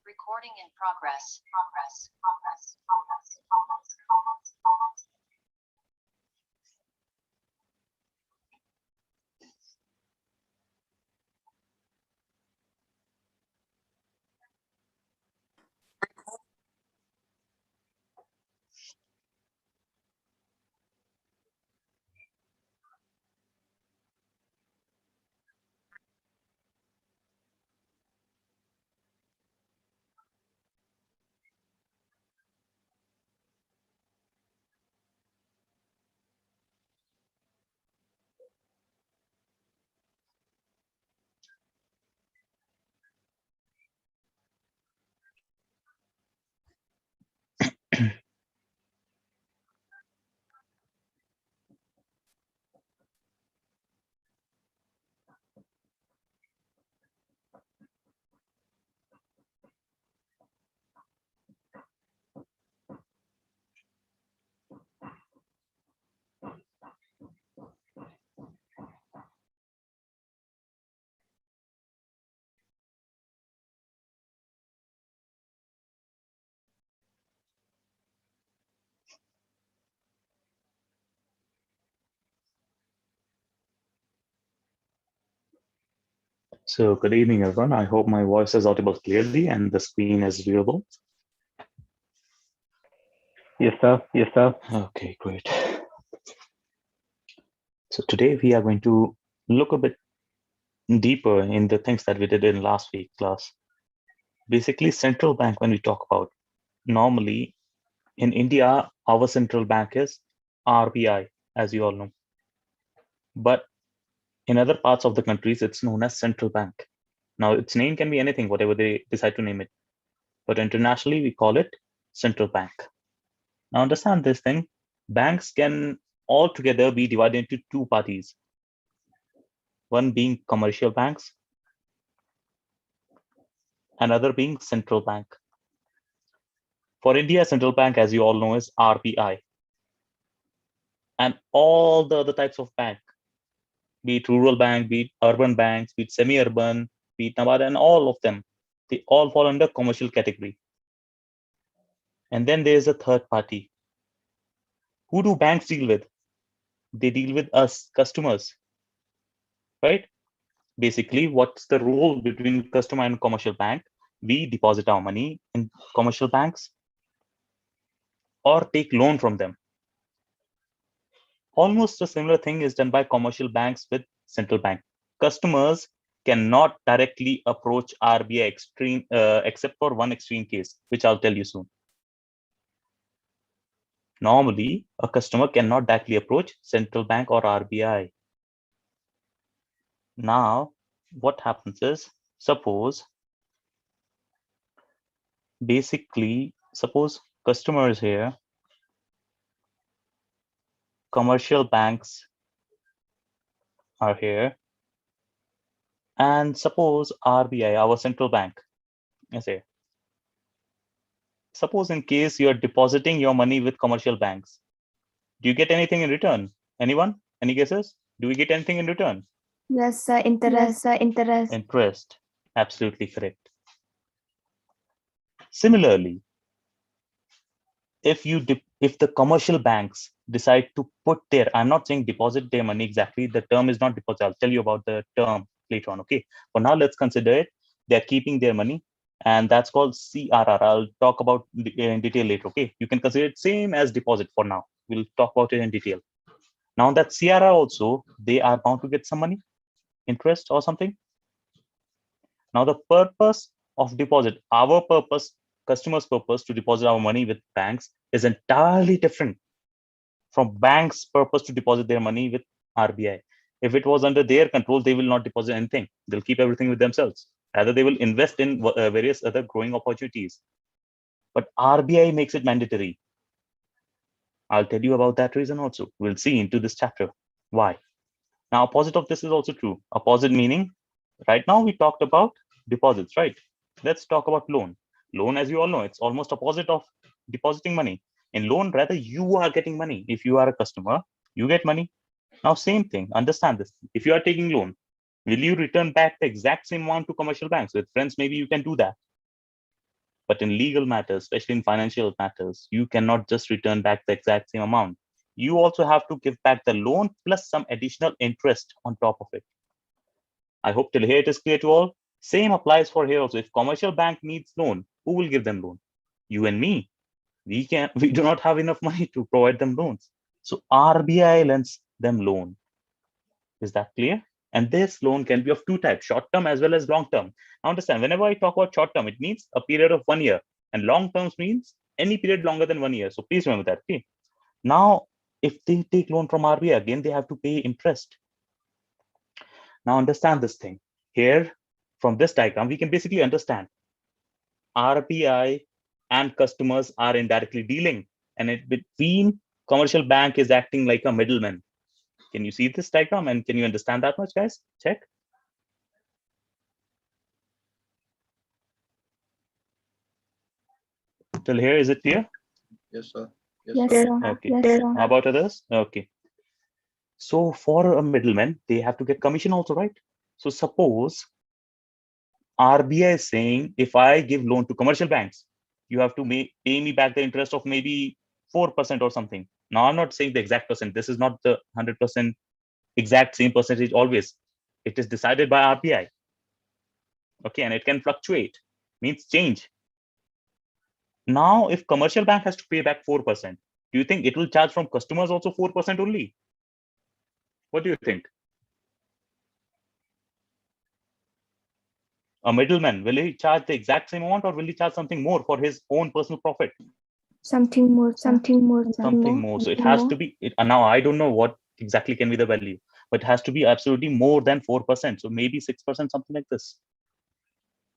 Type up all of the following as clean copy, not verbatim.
Recording in progress. So good evening, everyone. I hope my voice is audible clearly and the screen is viewable. Yes, sir. Yes, sir. Okay, great. So today we are going to look a bit deeper in the things that we did in last week class. Basically, central bank, when we talk about, normally in India, our central bank is RBI, as you all know. But in other parts of the countries, it's known as central bank. Now, its name can be anything, whatever they decide to name it. But internationally, we call it central bank. Now, understand this thing. Banks can altogether be divided into two parties. One being commercial banks, another being central bank. For India, central bank, as you all know, is RBI. And all the other types of bank, be it rural bank, be it urban banks, be it semi-urban, be it Namaste, and all of them, they all fall under commercial category. And then there's a third party. Who do banks deal with? They deal with us, customers, right? Basically, what's the role between customer and commercial bank? We deposit our money in commercial banks or take loan from them. Almost a similar thing is done by commercial banks with central bank. Customers cannot directly approach RBI except for one extreme case, which I'll tell you soon. Normally, a customer cannot directly approach central bank or RBI. Now, what happens is, suppose customers here, commercial banks are here. And suppose RBI, our central bank, I say, suppose in case you are depositing your money with commercial banks, do you get anything in return? Anyone? Any guesses? Do we get anything in return? Yes, sir. Interest. Interest. Absolutely correct. Similarly, if the commercial banks decide to put their, I'm not saying deposit their money exactly, the term is not deposit. I'll tell you about the term later on. Okay. For now, let's consider it. They're keeping their money, and that's called CRR. I'll talk about in detail later. Okay. You can consider it same as deposit for now. We'll talk about it in detail. Now that CRR also, they are bound to get some money, interest or something. Now the purpose of deposit, our purpose, customers' purpose to deposit our money with banks is entirely different from banks' purpose to deposit their money with RBI. If it was under their control, they will not deposit anything. They'll keep everything with themselves. Rather, they will invest in various other growing opportunities. But RBI makes it mandatory. I'll tell you about that reason also. We'll see into this chapter. Why? Now, opposite of this is also true. Opposite meaning, right now we talked about deposits, right? Let's talk about loan. Loan, as you all know, it's almost opposite of depositing money. In loan, rather, you are getting money. If you are a customer, you get money. Now, same thing, understand this. If you are taking loan, will you return back the exact same amount to commercial banks? With friends, maybe you can do that. But in legal matters, especially in financial matters, you cannot just return back the exact same amount. You also have to give back the loan plus some additional interest on top of it. I hope till here it is clear to all. Same applies for here also. If commercial bank needs loan, who will give them loan? You and me. We do not have enough money to provide them loans. So RBI lends them loan. Is that clear? And this loan can be of two types, short term as well as long term. Now understand, whenever I talk about short term, it means a period of 1 year, and long terms means any period longer than 1 year. So please remember that. Okay. Now, if they take loan from RBI, again, they have to pay interest. Now understand this thing. Here, from this diagram, we can basically understand RBI and customers are indirectly dealing, and between commercial bank is acting like a middleman. Can you see this diagram and can you understand that much, guys? Check. Till here, is it clear? Yes, sir. Yes, sir. Okay. Yes, sir. How about others? Okay. So for a middleman, they have to get commission also, right? So suppose RBI is saying, if I give loan to commercial banks, you have to pay me back the interest of maybe 4% or something. Now, I'm not saying the exact percent. This is not the 100% exact same percentage always. It is decided by RBI. Okay, and it can fluctuate, means change. Now, if commercial bank has to pay back 4%, do you think it will charge from customers also 4% only? What do you think? A middleman, will he charge the exact same amount or will he charge something more for his own personal profit? Something more. Something more. So it has to be, now I don't know what exactly can be the value, but it has to be absolutely more than 4%. So maybe 6%, something like this.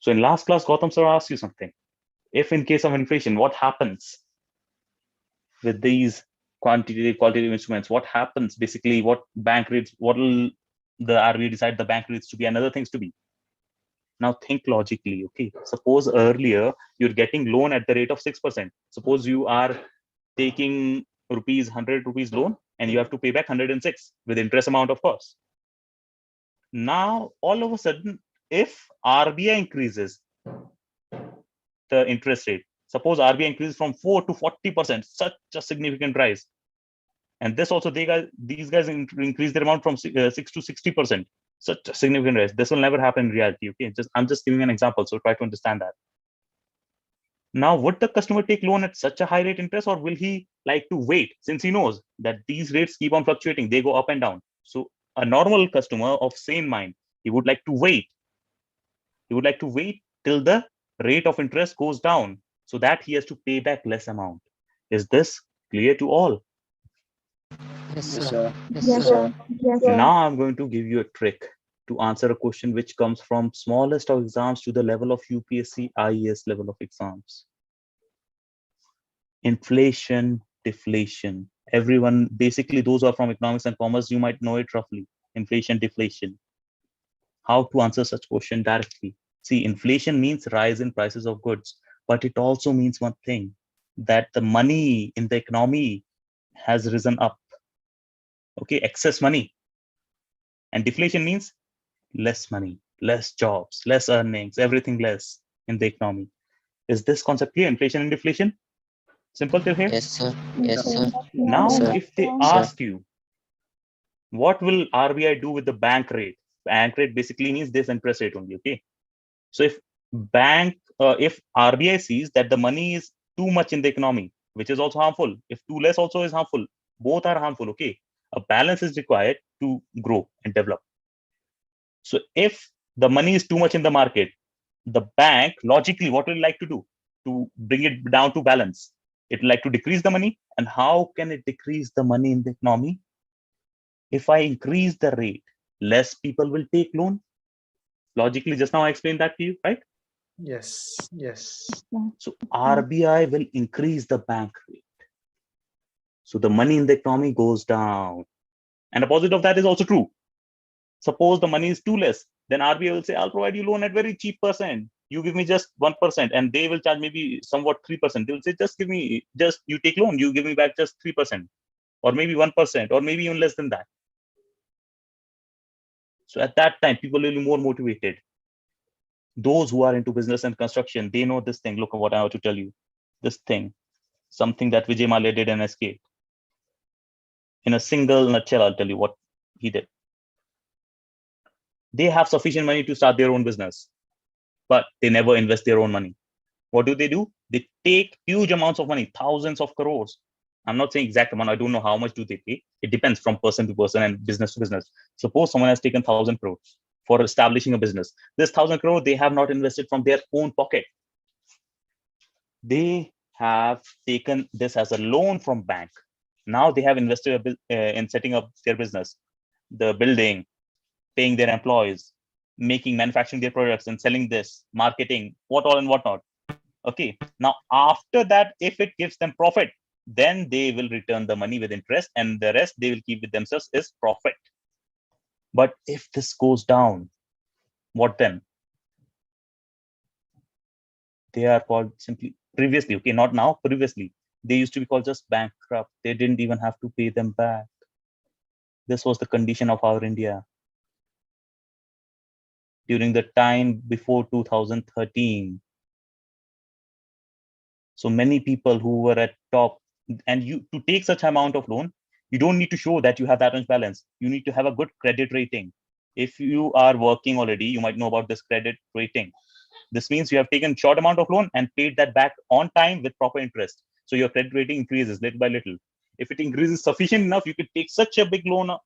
So in last class, Gautam sir asked you something. If in case of inflation, what happens with these qualitative instruments? What happens basically? What bank rates? What will the RBI decide the bank rates to be and other things to be? Now think logically. Okay, suppose earlier you're getting loan at the rate of 6%. Suppose you are taking 100 rupees loan and you have to pay back 106 with interest amount, of course. Now all of a sudden, if RBI increases the interest rate, suppose RBI increases from 4 to 40%, such a significant rise. And this also, these guys increase their amount from 6 to 60%, such a significant rise. This will never happen in reality. Okay, I'm just giving an example, so try to understand that. Now, would the customer take loan at such a high rate interest, or will he like to wait, since he knows that these rates keep on fluctuating, they go up and down? So a normal customer of sane mind, he would like to wait. He would like to wait till the rate of interest goes down so that he has to pay back less amount. Is this clear to all? Yes, sir. Yes, sir. Yes, sir. Now I'm going to give you a trick to answer a question which comes from smallest of exams to the level of UPSC IES level of exams. Inflation, deflation. Everyone, basically those who are from economics and commerce, you might know it roughly. inflation, deflation. How to answer such question directly? See, inflation means rise in prices of goods, but it also means one thing, that the money in the economy has risen up. Okay, excess money. And deflation means less money, less jobs, less earnings, everything less in the economy. Is this concept clear? Inflation and deflation? Simple till here? Yes, sir. Yes, sir. Now, sir. if they ask you, what will RBI do with the bank rate? Bank rate basically means this interest rate only. Okay. So if RBI sees that the money is too much in the economy, which is also harmful, if too less also is harmful, both are harmful. Okay. A balance is required to grow and develop. So if the money is too much in the market, the bank logically, what will it like to do to bring it down to balance? It will like to decrease the money. And how can it decrease the money in the economy? If I increase the rate, less people will take loan. Logically, just now I explained that to you, right? Yes. Yes. So RBI will increase the bank rate. So the money in the economy goes down. And the opposite of that is also true. Suppose the money is too less, then RBI will say, I'll provide you loan at very cheap percent. You give me just 1%, and they will charge maybe somewhat 3%. They will say, you take loan, you give me back just 3%, or maybe 1%, or maybe even less than that. So at that time, people will be more motivated. Those who are into business and construction, they know this thing. Look at what I have to tell you. This thing, something that Vijay Mallya did and escaped. In a single nutshell, I'll tell you what he did. They have sufficient money to start their own business, but they never invest their own money. What do? They take huge amounts of money, thousands of crores. I'm not saying exact amount. I don't know how much do they pay. It depends from person to person and business to business. Suppose someone has taken 1,000 crores for establishing a business. This 1,000 crore they have not invested from their own pocket. They have taken this as a loan from bank. Now they have invested in setting up their business, the building, paying their employees, manufacturing their products and selling this, marketing, what all and what not. Okay. Now, after that, if it gives them profit, then they will return the money with interest, and the rest they will keep with themselves is profit. But if this goes down, what then? They are called simply previously, okay, not now, previously. They used to be called just bankrupt. They didn't even have to pay them back. This was the condition of our India during the time before 2013. So many people who were at top, and you to take such amount of loan, you don't need to show that you have that much balance. You need to have a good credit rating. If you are working already, you might know about this credit rating. This means you have taken short amount of loan and paid that back on time with proper interest. So your credit rating increases little by little. If it increases sufficient enough, you could take such a big loan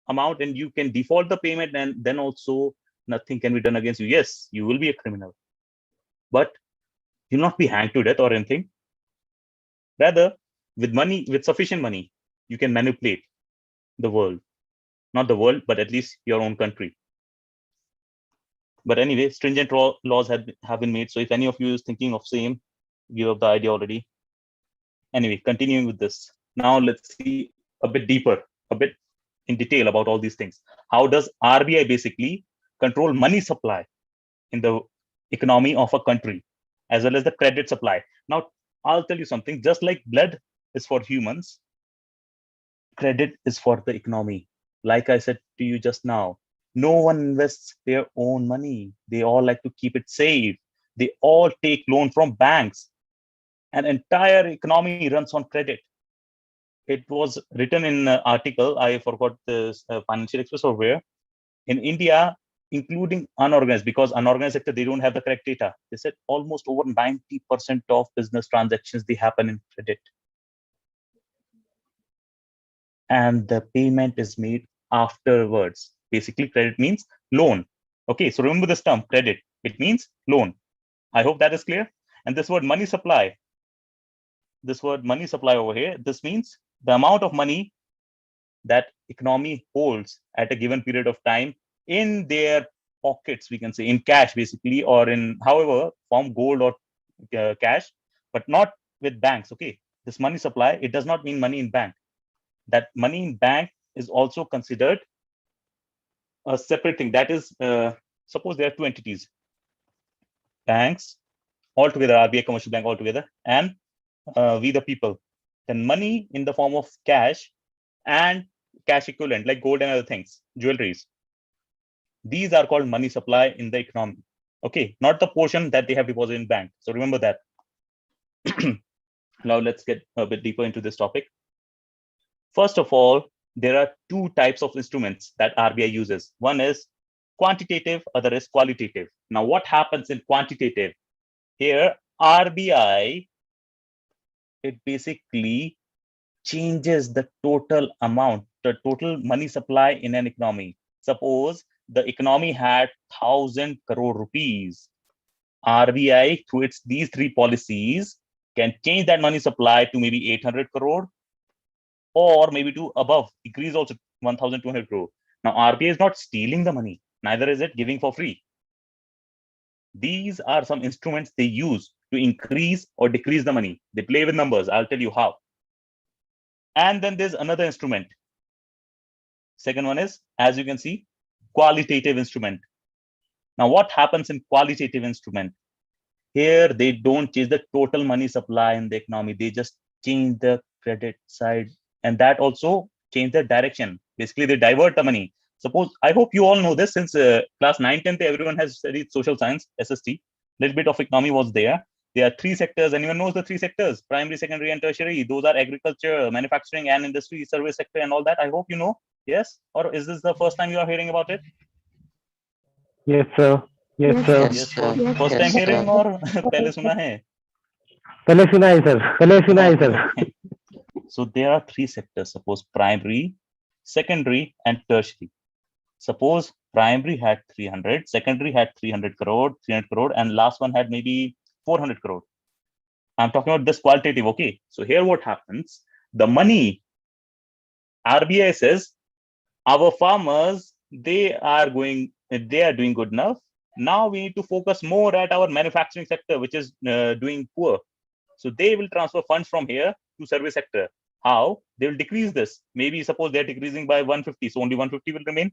amount and you can default the payment, and then also nothing can be done against you. Yes, you will be a criminal, but you'll not be hanged to death or anything. Rather, with sufficient money, you can manipulate the world. Not the world, but at least your own country. But anyway, stringent laws have been made. So if any of you is thinking of same, give up the idea already. Anyway, continuing with this. Now let's see a bit deeper, a bit in detail about all these things. How does RBI basically control money supply in the economy of a country, as well as the credit supply? Now, I'll tell you something. Just like blood is for humans, credit is for the economy. Like I said to you just now, no one invests their own money. They all like to keep it safe. They all take loan from banks. An entire economy runs on credit. It was written in an article, I forgot this Financial Express or where, in India, including unorganized, because unorganized sector, they don't have the correct data. They said almost over 90% of business transactions, they happen in credit. And the payment is made afterwards. Basically, credit means loan. Okay, so remember this term, credit. It means loan. I hope that is clear. And this word money supply, over here, this means the amount of money that economy holds at a given period of time in their pockets, we can say, in cash basically, or in however form, gold or cash, but not with banks. Okay, this money supply, it does not mean money in bank. That money in bank is also considered a separate thing. That is, suppose there are two entities, banks altogether, RBI Commercial Bank altogether, and we the people. Then money in the form of cash and cash equivalent like gold and other things, jewelries. These are called money supply in the economy. Okay, not the portion that they have deposited in bank. So remember that. Now let's get a bit deeper into this topic. First of all, there are two types of instruments that RBI uses. One is quantitative, other is qualitative. Now, what happens in quantitative? Here, RBI, it basically changes the total amount, the total money supply in an economy. Suppose the economy had 1,000 crore rupees. RBI, through these three policies, can change that money supply to maybe 800 crore or maybe to above, increase also 1,200 crore. Now, RBI is not stealing the money, neither is it giving for free. These are some instruments they use to increase or decrease the money. They play with numbers. I'll tell you how. And then there's another instrument. Second one is, as you can see, qualitative instrument. Now, what happens in qualitative instrument? Here, they don't change the total money supply in the economy. They just change the credit side, and that also change the direction. Basically, they divert the money. Suppose, I hope you all know this, since class 9, 10th, everyone has studied social science, SST. Little bit of economy was there. There are three sectors. Anyone knows the three sectors? Primary, secondary, and tertiary. Those are agriculture, manufacturing, and industry, service sector, and all that. I hope you know. Yes? Or is this the first time you are hearing about it? Yes, sir. Yes, sir. Yes, first time hearing or पहले सुना है? पहले सुना है sir. पहले सुना है sir. Okay. So there are three sectors. Suppose primary, secondary, and tertiary. Suppose primary had 300, secondary had 300 crore, and last one had maybe 400 crore. I'm talking about this qualitative. Okay. So here what happens? The money, RBI says, our farmers, they are doing good enough. Now we need to focus more at our manufacturing sector, which is doing poor. So they will transfer funds from here to service sector. How? They will decrease this. Maybe suppose they're decreasing by 150. So only 150 will remain.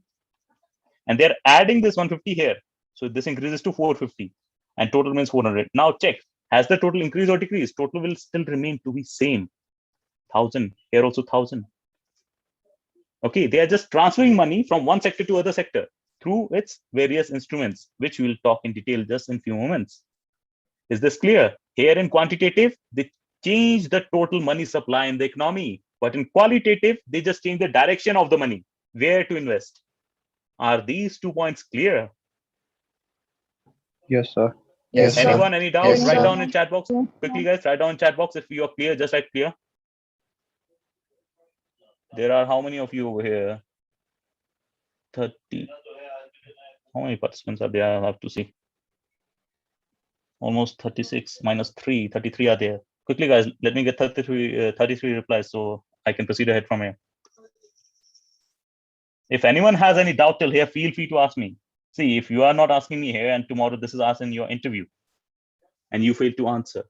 And they're adding this 150 here. So this increases to 450. And total means 400. Now check. Has the total increased or decreased? Total will still remain to be same. 1,000. Here also 1,000. Okay. They are just transferring money from one sector to other sector through its various instruments, which we will talk in detail just in a few moments. Is this clear? Here in quantitative, they change the total money supply in the economy. But in qualitative, they just change the direction of the money, where to invest. Are these 2 points clear? Yes, sir. Yes, sir. Anyone, any doubts? Yes, Write sir. down in chat box. Quickly, guys, write down in chat box if you are clear. Just write clear. There are how many of you over here? 30. How many participants are there? I have to see. Almost 36 minus 3. 33 are there. Quickly, guys, let me get 33 replies so I can proceed ahead from here. If anyone has any doubt till here, feel free to ask me. See, if you are not asking me here and tomorrow this is asked in your interview and you fail to answer,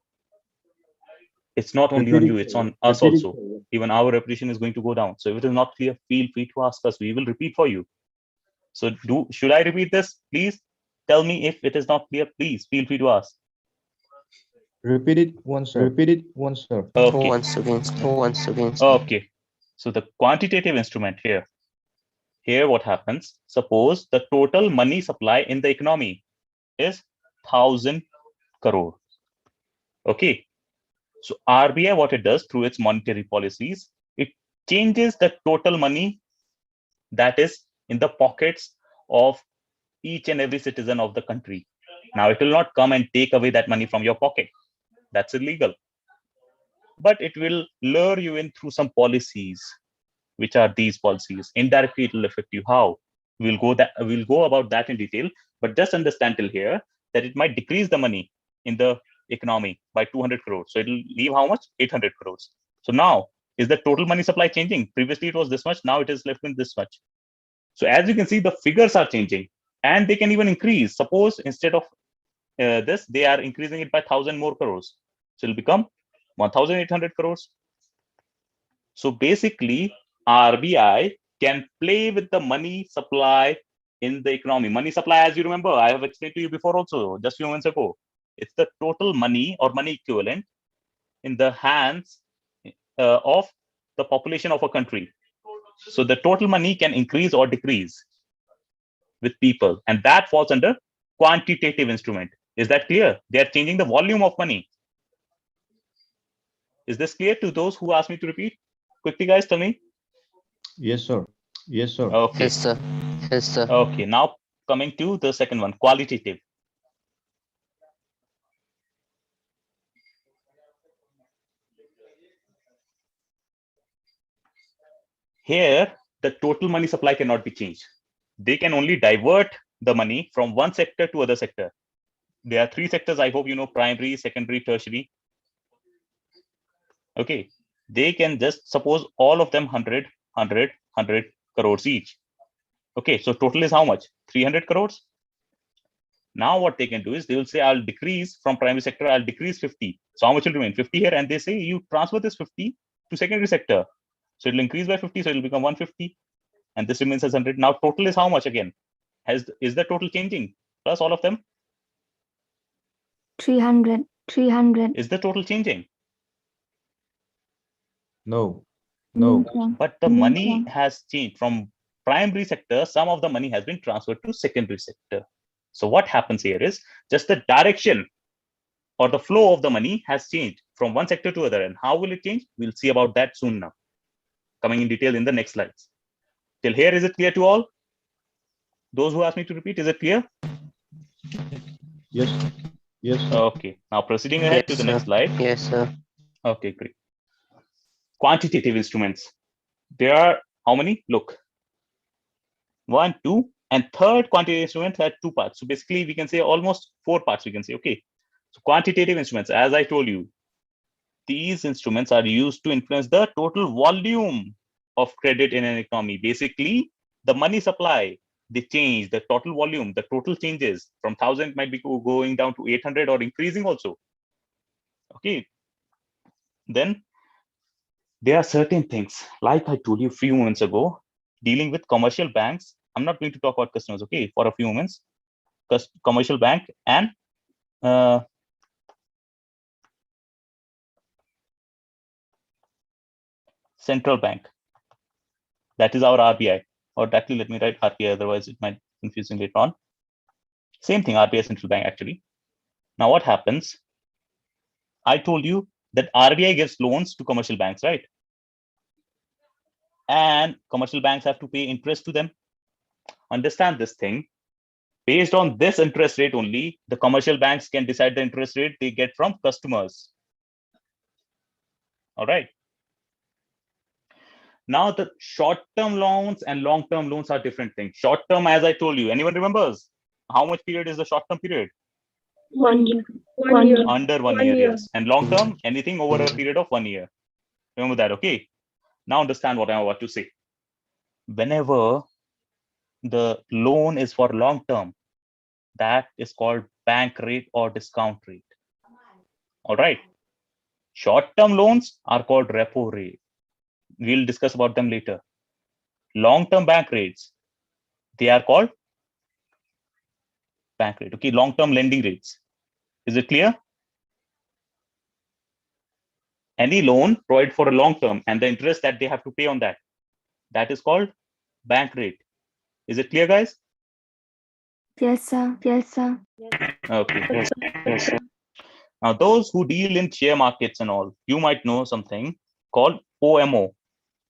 it's not only on you, it's on us also. Even our reputation is going to go down. So if it is not clear, feel free to ask us. We will repeat for you. So should I repeat this? Please tell me if it is not clear. Please feel free to ask. Repeat it once, sir. Repeat it once, sir. Okay. Once again. Okay. So the quantitative instrument here. Here what happens? Suppose the total money supply in the economy is 1,000 crore. Okay. So RBI, what it does through its monetary policies, it changes the total money that is in the pockets of each and every citizen of the country. Now, it will not come and take away that money from your pocket. That's illegal. But it will lure you in through some policies. Which are these policies? Indirectly, it will affect you. How? We'll go about that in detail. But just understand till here that it might decrease the money in the economy by 200 crores. So it will leave how much? 800 crores. So now, is the total money supply changing? Previously, it was this much. Now it is left with this much. So as you can see, the figures are changing. And they can even increase. Suppose instead of this, they are increasing it by 1,000 more crores. So it will become 1,800 crores. So basically, RBI can play with the money supply in the economy. Money supply, as you remember, I have explained to you before also, just a few moments ago. It's the total money or money equivalent in the hands of the population of a country. So the total money can increase or decrease with people, and that falls under quantitative instrument. Is that clear? They are changing the volume of money. Is this clear to those who asked me to repeat? Quickly, guys, tell me. Yes, sir. Yes, sir. Okay. Yes, sir. Yes, sir. Okay. Now coming to the second one, qualitative. Here, the total money supply cannot be changed. They can only divert the money from one sector to other sector. There are three sectors, I hope you know: primary, secondary, tertiary. Okay. They can just suppose all of them 100, 100 crores each. Okay. So total is how much? 300 crores. Now what they can do is they will say, I'll decrease from primary sector, I'll decrease 50. So how much will remain? 50 here. And they say you transfer this 50 to secondary sector. So it'll increase by 50. So it'll become 150. And this remains as 100. Now total is how much again? Is the total changing? Plus all of them? 300. Is the total changing? No. No. But the money has changed from primary sector. Some of the money has been transferred to secondary sector. So what happens here is just the direction or the flow of the money has changed from one sector to other. And how will it change? We'll see about that soon now, coming in detail in the next slides. Till here, is it clear to all? Those who asked me to repeat, is it clear? Yes. Yes, sir. Okay. Now proceeding ahead to the next slide. Yes, sir. Okay, great. Quantitative instruments. There are how many? Look. 1, 2, and third quantitative instrument had 2 parts. So basically, we can say almost 4 parts, we can say. Okay. So quantitative instruments, as I told you, these instruments are used to influence the total volume of credit in an economy. Basically, the money supply, they change the total volume, the total changes from 1,000 might be going down to 800 or increasing also. Okay. Then there are certain things, like I told you a few moments ago, dealing with commercial banks. I'm not going to talk about customers, okay, for a few moments. Commercial bank and central bank. That is our RBI. Or actually, let me write RBI, otherwise it might confusing later on. Same thing, RBI central bank actually. Now what happens? I told you that RBI gives loans to commercial banks, right? And commercial banks have to pay interest to them. Understand this thing. Based on this interest rate only, the commercial banks can decide the interest rate they get from customers. All right. Now the short-term loans and long-term loans are different things. Short-term, as I told you, anyone remembers how much period is the short-term period? 1 year. 1 year. Under 1 year, yes. And long-term, anything over a period of 1 year. Remember that, okay? Now understand what I'm about to say. Whenever the loan is for long-term, that is called bank rate or discount rate. All right. Short-term loans are called repo rate. We'll discuss about them later. Long-term bank rates, they are called bank rate. Okay, long-term lending rates. Is it clear? Any loan provided for a long term and the interest that they have to pay on that, that is called bank rate. Is it clear, guys? Yes, sir. Yes, sir. Okay. Yes. Now, those who deal in share markets and all, you might know something called OMO,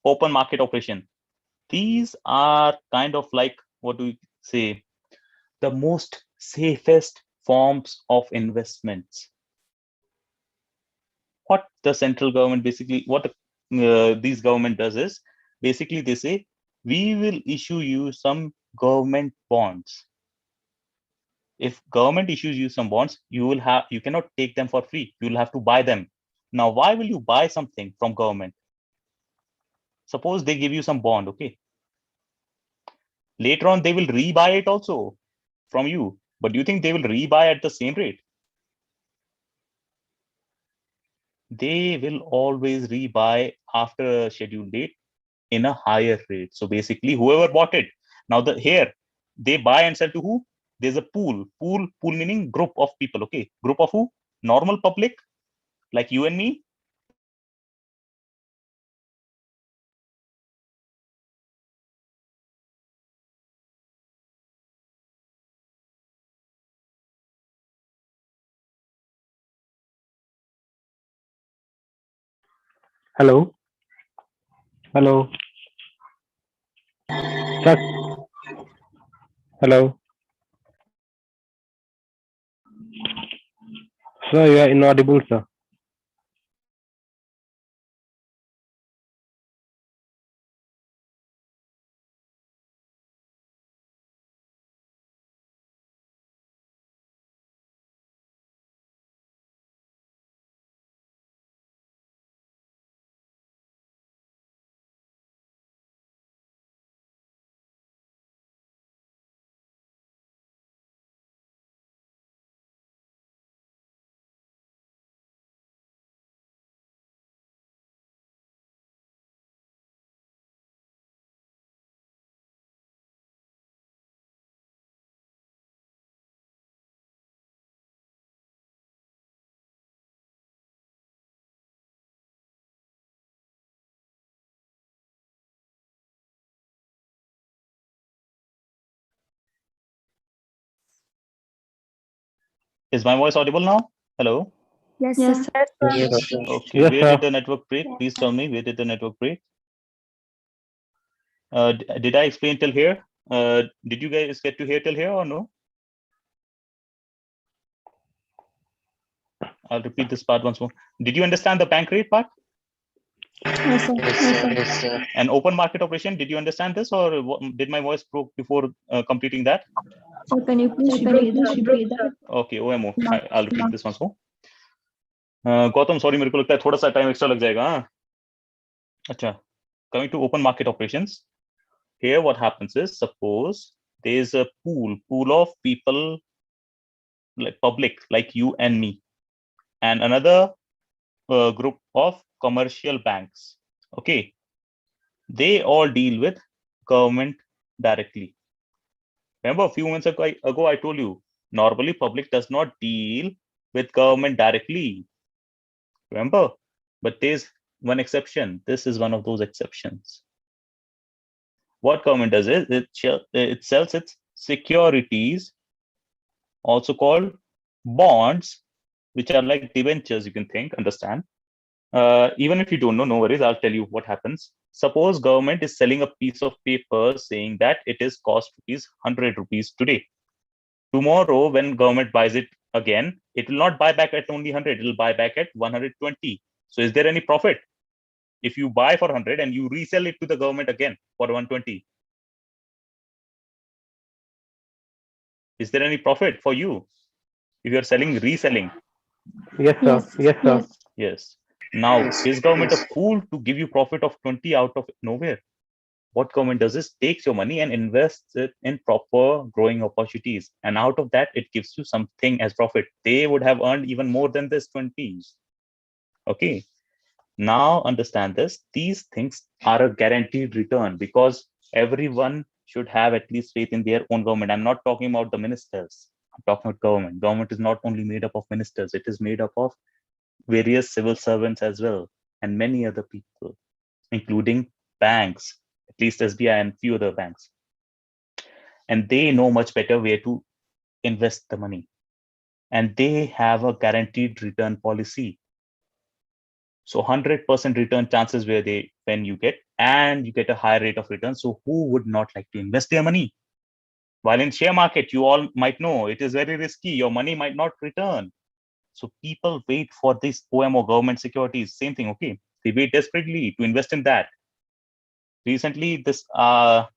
open market operation. These are kind of like, what do we say, the most safest forms of investments. What the central government basically, what these government does is, basically they say, we will issue you some government bonds. If government issues you some bonds, you cannot take them for free. You will have to buy them. Now, why will you buy something from government? Suppose they give you some bond, okay? Later on, they will rebuy it also from you. But do you think they will rebuy at the same rate? They will always rebuy after a scheduled date in a higher rate. So basically, whoever bought it, now here, they buy and sell to who? There's a pool meaning group of people. Okay, group of who? Normal public like you and me. Hello. Hello. Check. Hello. Sir, you are inaudible, sir. Is my voice audible now? Hello. Yes, Yes, sir. sir. Okay, Yes, where sir. did the network break? Please tell me, where did the network break? Did I explain till here? Did you guys get to hear till here or no? I'll repeat this part once more. Did you understand the bank rate part? Yes, sir. Yes, sir. And open market operation, did you understand this, or did my voice broke before completing that? So can you please repeat that? Okay, OMO. I'll repeat this once more. Gautam, sorry, मेरे को लगता है थोड़ा सा time extra लग जाएगा. हाँ? अच्छा. Coming to open market operations, here what happens is, suppose there is a pool of people, like public, like you and me, and another group of commercial banks. Okay, they all deal with government directly. Remember, a few minutes ago I told you, normally public does not deal with government directly. Remember, but there's one exception. This is one of those exceptions. What government does is it sells its securities, also called bonds, which are like debentures, you can understand. Even if you don't know, no worries, I'll tell you what happens. Suppose government is selling a piece of paper saying that it is cost rupees 100 rupees today. Tomorrow, when government buys it again, it will not buy back at only 100, it will buy back at 120. So is there any profit? If you buy for 100 and you resell it to the government again for 120, is there any profit for you if you're reselling? Yes, sir. Yes, sir. Yes. Now, is government a fool to give you profit of 20 out of nowhere? What government does is takes your money and invests it in proper growing opportunities. And out of that, it gives you something as profit. They would have earned even more than this 20. Okay. Now understand this. These things are a guaranteed return because everyone should have at least faith in their own government. I'm not talking about the ministers. I'm talking about government. Government is not only made up of ministers. It is made up of various civil servants as well, and many other people, including banks, at least SBI and few other banks. And they know much better where to invest the money. And they have a guaranteed return policy. So 100% return chances when you get a higher rate of return. So who would not like to invest their money? While in share market, you all might know it is very risky. Your money might not return. So people wait for this OMO government securities. Same thing. Okay, they wait desperately to invest in that. Recently, this I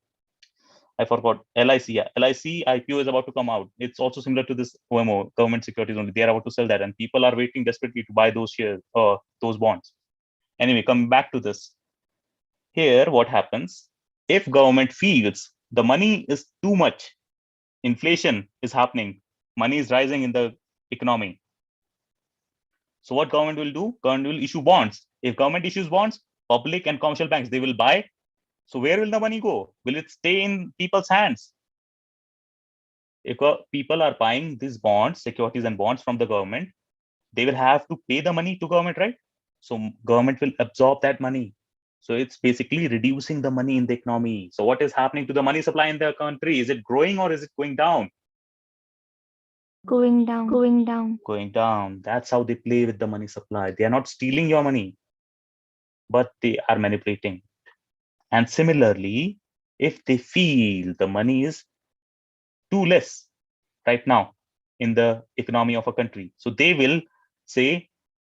forgot LIC. Yeah, LIC IPO is about to come out. It's also similar to this OMO government securities only. They are about to sell that, and people are waiting desperately to buy those shares or those bonds. Anyway, coming back to this. Here, what happens if government feels the money is too much, inflation is happening, money is rising in the economy. So what government will do? Government will issue bonds. If government issues bonds, public and commercial banks, they will buy. So where will the money go? Will it stay in people's hands? if people are buying these bonds, securities and bonds from the government, they will have to pay the money to government, right? So government will absorb that money. So it's basically reducing the money in the economy. So what is happening to the money supply in the country? Is it growing or is it going down? Going down. Going down. Going down. That's how they play with the money supply. They are not stealing your money, but they are manipulating. And similarly, if they feel the money is too less right now in the economy of a country, so they will say,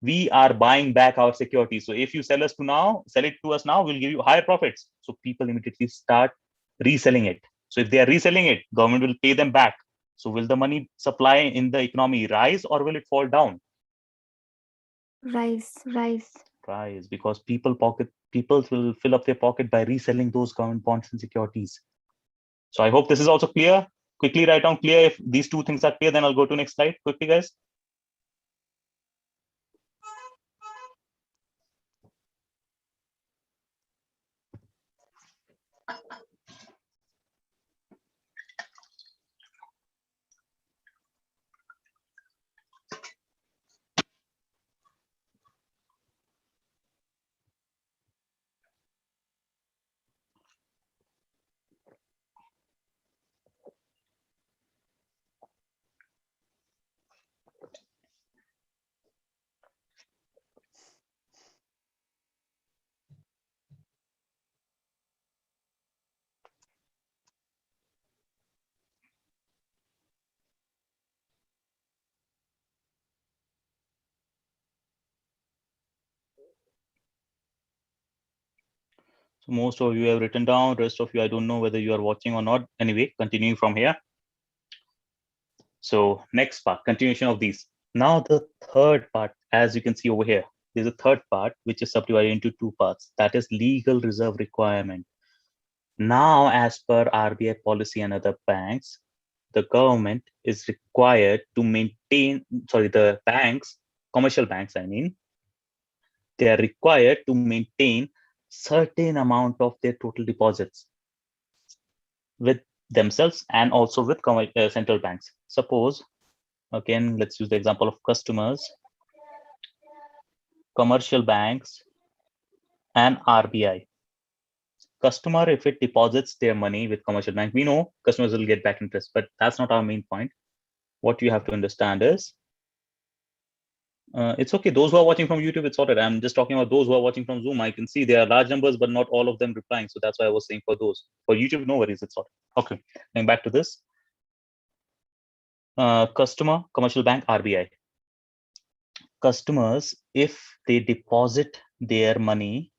we are buying back our securities. So if you sell it to us now, we'll give you higher profits. So people immediately start reselling it. So if they are reselling it, government will pay them back. So will the money supply in the economy rise or will it fall down? Rise. Rise, because people will fill up their pocket by reselling those government bonds and securities. So I hope this is also clear. Quickly write down clear if these two things are clear, then I'll go to next slide quickly, guys. So most of you have written down, rest of you, I don't know whether you are watching or not. Anyway, continuing from here. So next part, continuation of these. Now the third part, as you can see over here, there's a third part, which is subdivided into two parts. That is legal reserve requirement. Now, as per RBI policy and other banks, the government is required to maintain, the banks, commercial banks, I mean, they are required to maintain certain amount of their total deposits with themselves and also with central banks. Suppose, again, let's use the example of customers, commercial banks, and RBI. Customer, if it deposits their money with commercial bank, we know customers will get back interest, but that's not our main point. What you have to understand is, it's okay. Those who are watching from YouTube, it's sorted. I'm just talking about those who are watching from Zoom. I can see there are large numbers, but not all of them replying. So that's why I was saying for those. For YouTube, no worries, it's sorted. Okay, going back to this. Customer, commercial bank, RBI. Customers, if they deposit their money,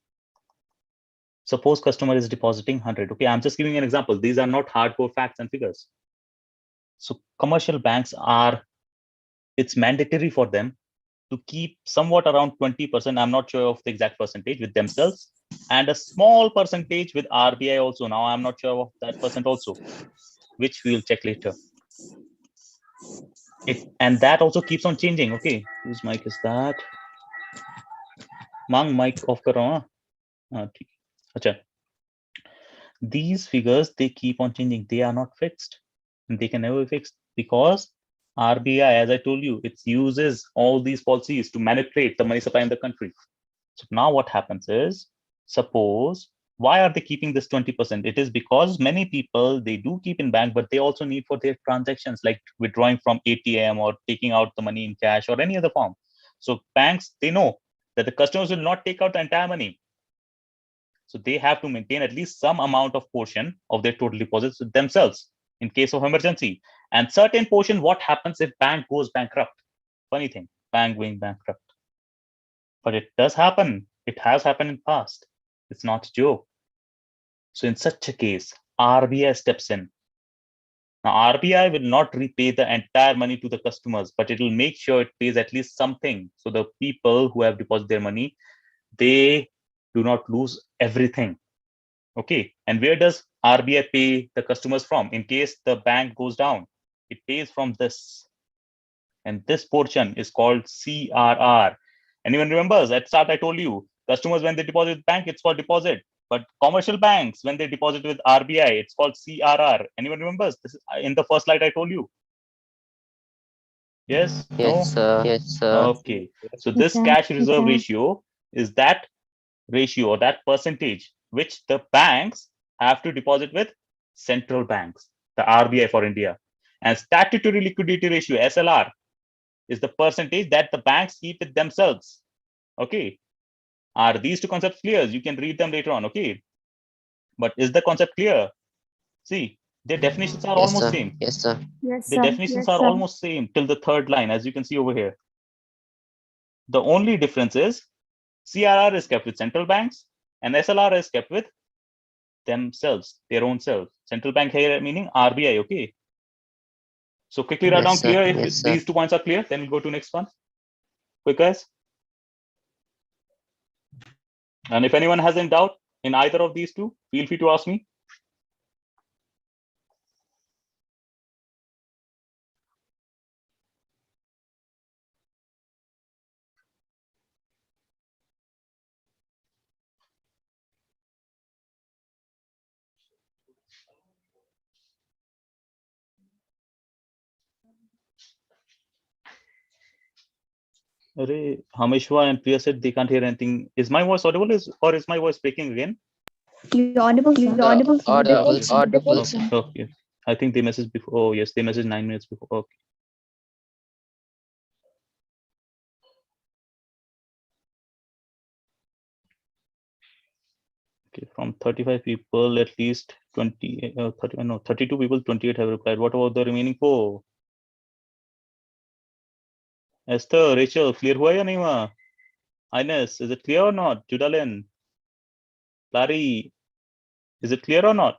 suppose customer is depositing 100. Okay, I'm just giving an example. These are not hardcore facts and figures. So commercial banks it's mandatory for them to keep somewhat around 20%. I'm not sure of the exact percentage with themselves, and a small percentage with RBI also. Now I'm not sure of that percent also, which we will check later. And that also keeps on changing. Okay, whose mic is that? Mang mic off karo. Acha. These figures, they keep on changing. They are not fixed. And they can never be fixed because RBI, as I told you, it uses all these policies to manipulate the money supply in the country. So now what happens is, suppose, why are they keeping this 20%? It is because many people, they do keep in bank, but they also need for their transactions, like withdrawing from ATM or taking out the money in cash or any other form. So banks, they know that the customers will not take out the entire money. So they have to maintain at least some amount of portion of their total deposits with themselves in case of emergency. And certain portion, what happens if bank goes bankrupt? Funny thing, bank going bankrupt. But it does happen. It has happened in past. It's not a joke. So in such a case, RBI steps in. Now, RBI will not repay the entire money to the customers, but it will make sure it pays at least something. So the people who have deposited their money, they do not lose everything. Okay. And where does RBI pay the customers from? In case the bank goes down, it pays from this. And this portion is called CRR. Anyone remembers? At start, I told you, customers, when they deposit with bank, it's called deposit. But commercial banks, when they deposit with RBI, it's called CRR. Anyone remembers? This is in the first slide I told you. Yes? No? Yes, sir. Yes, sir. Okay. So this sir. cash Yes, reserve sir. ratio is that ratio or that percentage which the banks have to deposit with central banks, the RBI for India. And statutory liquidity ratio, SLR, is the percentage that the banks keep with themselves. Okay. Are these two concepts clear? You can read them later on. Okay. But is the concept clear? See, their definitions are Yes, almost sir. same. Yes, sir. Yes, The sir. definitions Yes, are sir. almost same till the third line, as you can see over here. The only difference is CRR is kept with central banks and SLR is kept with themselves, their own selves. Central bank here meaning RBI. Okay. So quickly write down Yes, sir. clear. If Yes, sir. these 2 points are clear, then we'll go to next one. Quick guys. And if anyone has any doubt in either of these two, feel free to ask me. Array, Hameshwa and Priya said they can't hear anything. Is my voice audible or is my voice breaking again? You're audible, sir. Audible, Audible, sir. Audible, Okay. sir. Okay. I think they messaged before. Oh, yes, they messaged 9 minutes before. Okay. Okay, from 35 people, at least 20, 30, no, 32 people, 28 have replied. What about the remaining 4? Esther, Rachel, clear hua ya nahi hua? Ines, is it clear or not? Judalyn, Larry, is it clear or not?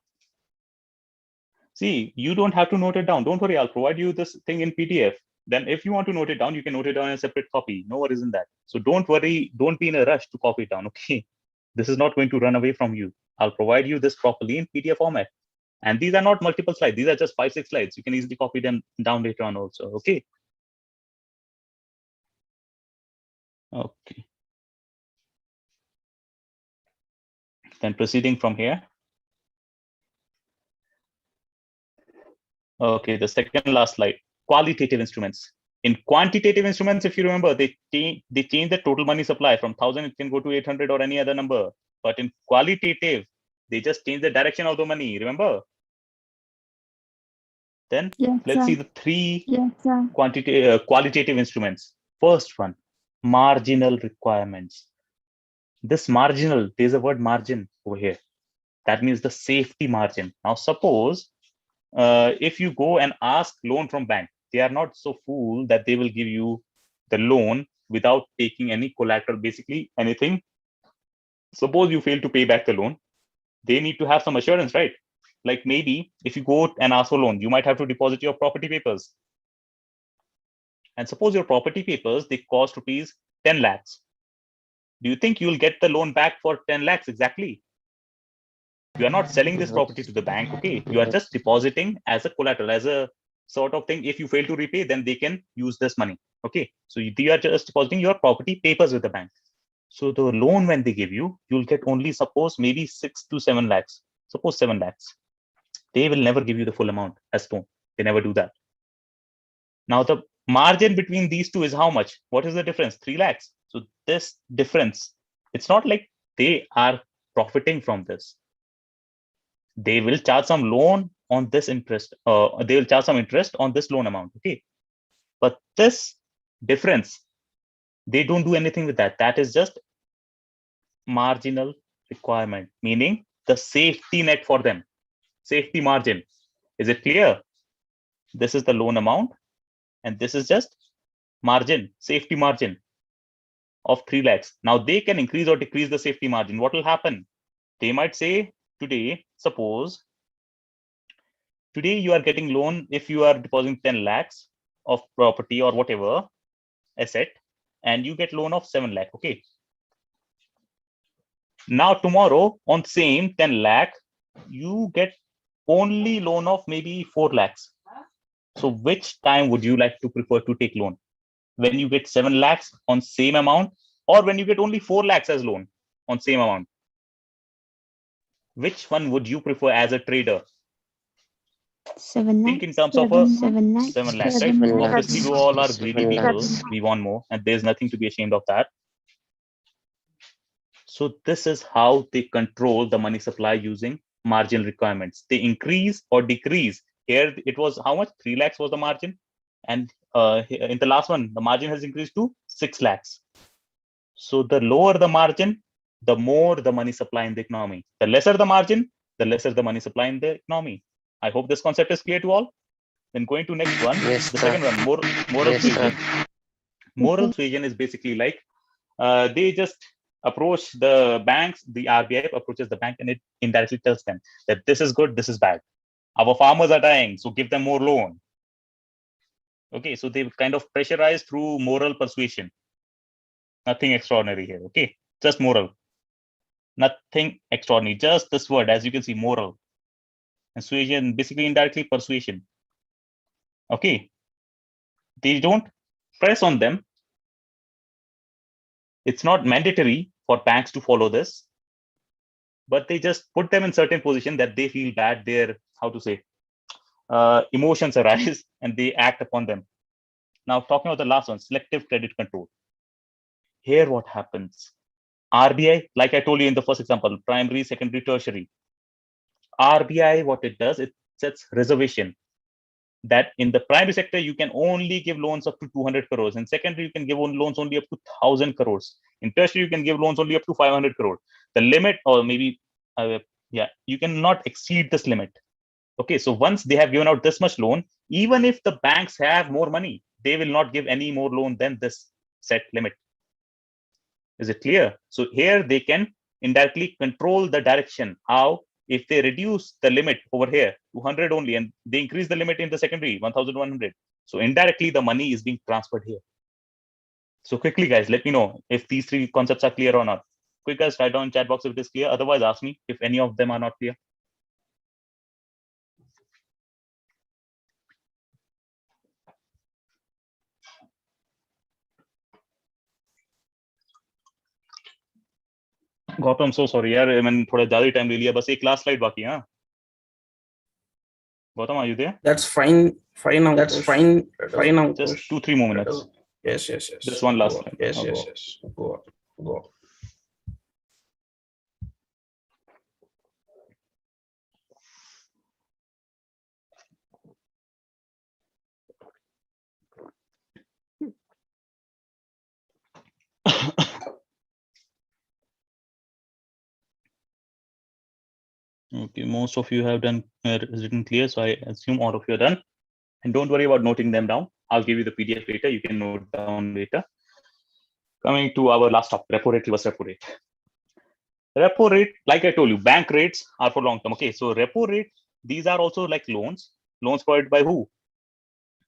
See, you don't have to note it down. Don't worry, I'll provide you this thing in PDF. Then if you want to note it down, you can note it down in a separate copy. No worries in that. So don't worry, don't be in a rush to copy it down, okay? This is not going to run away from you. I'll provide you this properly in PDF format. And these are not multiple slides. These are just 5-6 slides. You can easily copy them down later on also, okay? Okay. Then proceeding from here. Okay, the second last slide, qualitative instruments. In quantitative instruments, if you remember, they change the total money supply from 1,000, it can go to 800 or any other number. But in qualitative, they just change the direction of the money, remember? Then Yes, let's sir. see the 3 Yes, sir. qualitative instruments. First one, marginal requirements. This marginal, there's a word margin over here. That means the safety margin. Now, suppose if you go and ask loan from bank, they are not so fool that they will give you the loan without taking any collateral, basically anything. Suppose you fail to pay back the loan, they need to have some assurance, right? Like maybe if you go and ask for loan, you might have to deposit your property papers. And suppose your property papers, they cost rupees 10 lakhs. Do you think you'll get the loan back for 10 lakhs exactly? You are not selling this property to the bank, okay? You are just depositing as a collateral, as a sort of thing. If you fail to repay, then they can use this money, okay? So you are just depositing your property papers with the bank. So the loan, when they give you, you'll get only, suppose, maybe 6 to 7 lakhs. Suppose 7 lakhs. They will never give you the full amount as loan. They never do that. Now the margin between these two is how much? What is the difference? 3 lakhs. So this difference, it's not like they are profiting from this. They will charge some loan on this interest. They will charge some interest on this loan amount, okay? But this difference, they don't do anything with that. That is just marginal requirement, meaning the safety net for them, safety margin. Is it clear? This is the loan amount, and this is just margin, safety margin of 3 lakhs. Now they can increase or decrease the safety margin. What will happen? They might say today, suppose today you are getting loan if you are depositing 10 lakhs of property or whatever asset, and you get loan of 7 lakh, okay? Now tomorrow on same 10 lakh, you get only loan of maybe 4 lakhs. So which time would you like to prefer to take loan? When you get 7 lakhs on same amount, or when you get only 4 lakhs as loan on same amount? Which one would you prefer as a trader? 7 Think in lakhs. terms of a 7 lakhs. 7 lakhs, right? Obviously, we all are greedy people. We want more, and there's nothing to be ashamed of that. So this is how they control the money supply using margin requirements. They increase or decrease. Here it was how much? 3 lakhs was the margin, and in the last one, the margin has increased to 6 lakhs. So the lower the margin, the more the money supply in the economy. The lesser the margin, the lesser the money supply in the economy. I hope this concept is clear to all. Then going to next one, Yes, the sir. second one, moral Yes, sir. suasion. Moral suasion is basically like they just approach the banks, the RBI approaches the bank and it indirectly tells them that this is good, this is bad. Our farmers are dying, so give them more loan. Okay, so they kind of pressurize through moral persuasion. Nothing extraordinary here, okay? Just moral. Nothing extraordinary, just this word, as you can see, moral. And suasion, basically indirectly persuasion. Okay, they don't press on them. It's not mandatory for banks to follow this, but they just put them in certain position that they feel bad. Their, how to say, emotions arise and they act upon them. Now, talking about the last one, selective credit control. Here, what happens? RBI, like I told you in the first example, primary, secondary, tertiary. RBI, what it does, it sets reservation that in the primary sector, you can only give loans up to 200 crores. In secondary, you can give loans only up to 1,000 crores. In tertiary, you can give loans only up to 500 crores. The limit, or maybe, you cannot exceed this limit. Okay, so once they have given out this much loan, even if the banks have more money, they will not give any more loan than this set limit. Is it clear? So here they can indirectly control the direction. How? If they reduce the limit over here to 100 only, and they increase the limit in the secondary 1,100. So indirectly the money is being transferred here. So quickly, guys, let me know if these three concepts are clear or not. Quick, guys, write down in chat box if it is clear. Otherwise, ask me if any of them are not clear. Gautam, so sorry यार, मैंने थोड़ा ज़्यादा time ले लिया, बस एक last slide बाकी है. हाँ Gautam, are you there? That's fine. Fine now. That's fine. Fine now. Just 2-3 more minutes. Yes. Just one last slide. Yes. Go. Yes. Go. Okay, most of you have done written clear, so I assume all of you are done. And don't worry about noting them down. I'll give you the PDF later. You can note down later. Coming to our last topic, repo rate, reverse repo rate. Repo rate, like I told you, bank rates are for long term. Okay, so repo rate, these are also like loans. Loans provided by who?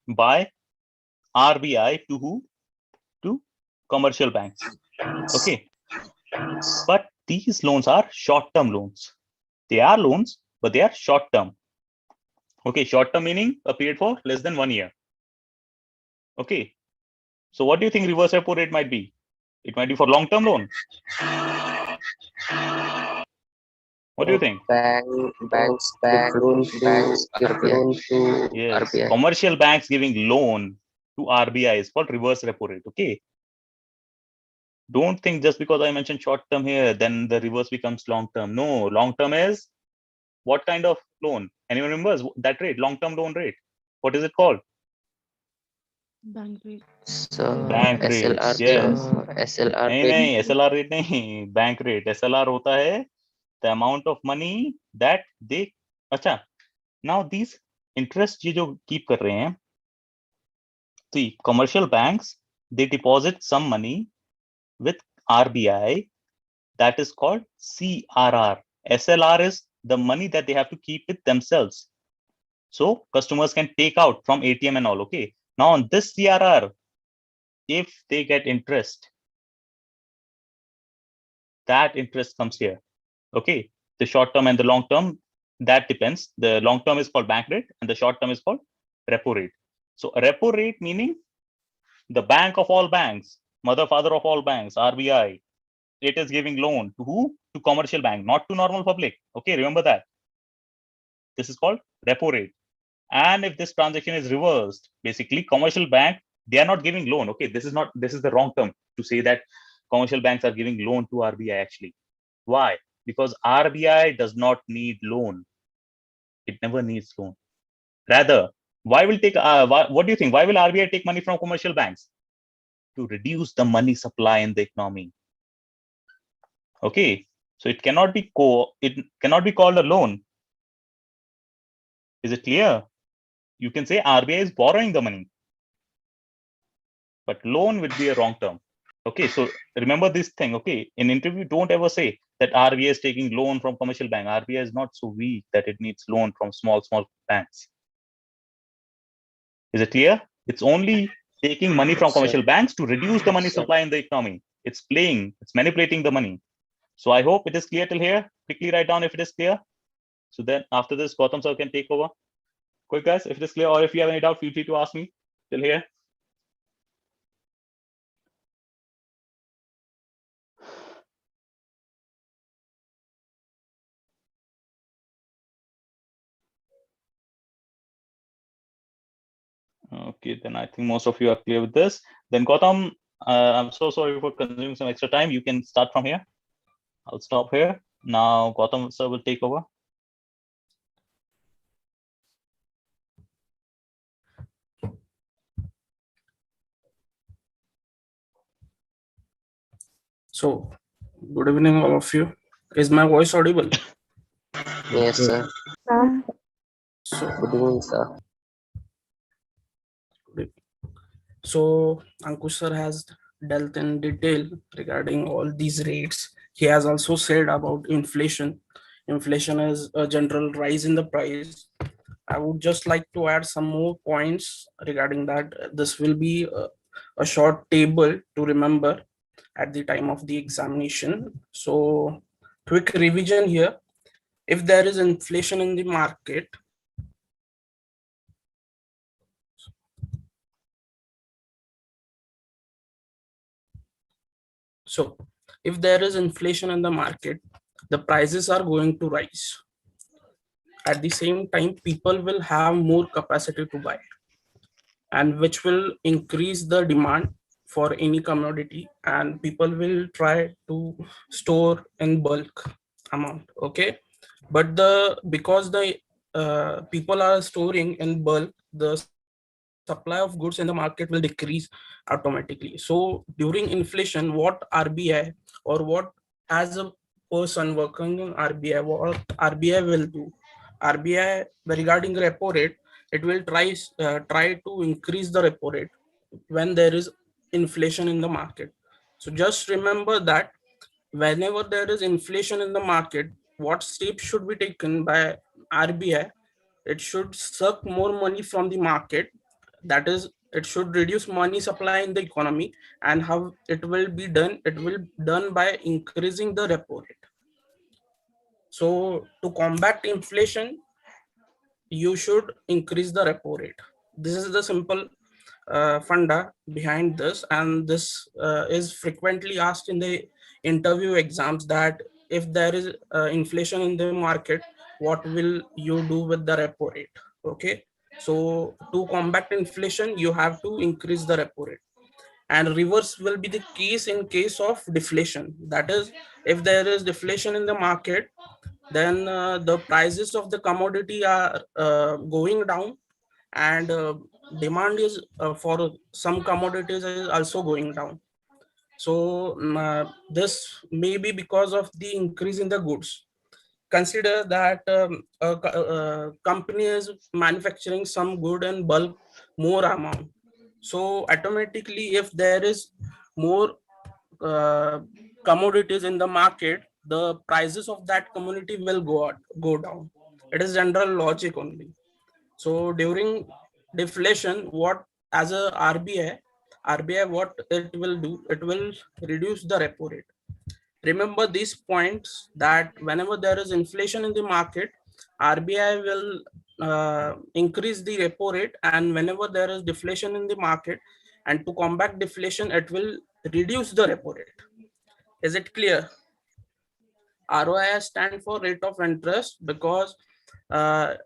By RBI to who? To commercial banks. Okay, but these loans are short-term loans. They are loans, but they are short-term. Okay, short-term meaning a period for less than 1 year. Okay, so what do you think reverse repo rate might be? It might be for long-term loan. What do you think? Banks give loan to Yes, RBI. commercial banks giving loan to RBI is called reverse repo rate. Okay. Don't think just because I mentioned short term here, then the reverse becomes long term. No, long term is what kind of loan? Anyone remembers that rate? Long term loan rate. What is it called? Bank rate. So Bank rate. SLR. Yes. SLR नहीं, SLR rate नहीं, bank rate. SLR होता है the amount of money that they. अच्छा. Now these interest ये जो keep कर रहे हैं, see, commercial banks, they deposit some money with RBI, that is called CRR. SLR is the money that they have to keep with themselves. So customers can take out from ATM and all. Okay. Now on this CRR, if they get interest, that interest comes here. Okay. The short term and the long term, that depends. The long term is called bank rate and the short term is called repo rate. So repo rate meaning the bank of all banks, mother, father of all banks, RBI, it is giving loan to who? To commercial bank, not to normal public. Okay, remember that. This is called repo rate. And if this transaction is reversed, basically commercial bank, they are not giving loan. Okay, this is the wrong term to say that commercial banks are giving loan to RBI actually. Why? Because RBI does not need loan. It never needs loan. Rather, what do you think? Why will RBI take money from commercial banks? To reduce the money supply in the economy. Okay, so it cannot be called a loan. Is it clear? You can say RBI is borrowing the money, but loan would be a wrong term. Okay, so remember this thing. Okay, in interview, don't ever say that RBI is taking loan from commercial bank. RBI is not so weak that it needs loan from small banks. Is it clear? It's only taking money from commercial banks to reduce the money supply in the economy. It's manipulating the money. So I hope it is clear till here. Quickly write down if it is clear. So then after this, Gautam sir can take over. Quick guys, if it is clear, or if you have any doubt, feel free to ask me till here. Okay, then I think most of you are clear with this. Then Gautam, I'm so sorry for consuming some extra time. You can start from here. I'll stop here. Now Gautam sir will take over. So, good evening, all of you. Is my voice audible? Yes, sir. So, Good evening, sir. So, Ankush sir has dealt in detail regarding all these rates. He has also said about inflation. Inflation is a general rise in the price. I would just like to add some more points regarding that. This will be a short table to remember at the time of the examination. So, quick revision here. If there is inflation in the market, so if there is inflation in the market, the prices are going to rise. At the same time, people will have more capacity to buy, and which will increase the demand for any commodity, and people will try to store in bulk amount. Okay, but because the people are storing in bulk, the supply of goods in the market will decrease automatically. So during inflation, what RBI, or what, as a person working in RBI, what RBI will do, RBI regarding repo rate, it will try to increase the repo rate when there is inflation in the market. So just remember that whenever there is inflation in the market, what steps should be taken by RBI? It should suck more money from the market. That is, it should reduce money supply in the economy. And how it will be done? It will be done by increasing the repo rate. So to combat inflation, you should increase the repo rate. This is the simple funda behind this, and this is frequently asked in the interview exams, that if there is inflation in the market, what will you do with the repo rate? Okay, so to combat inflation, you have to increase the repo rate, and reverse will be the case in case of deflation. That is, if there is deflation in the market, then the prices of the commodity are going down, and demand is for some commodities is also going down. So this may be because of the increase in the goods. Consider that a company is manufacturing some good in bulk, more amount. So automatically, if there is more commodities in the market, the prices of that commodity will go down. It is general logic only. So during deflation, what, as a RBI, what it will do, it will reduce the repo rate. Remember these points, that whenever there is inflation in the market, RBI will increase the repo rate, and whenever there is deflation in the market, and to combat deflation, it will reduce the repo rate. Is it clear? ROI stand for rate of interest because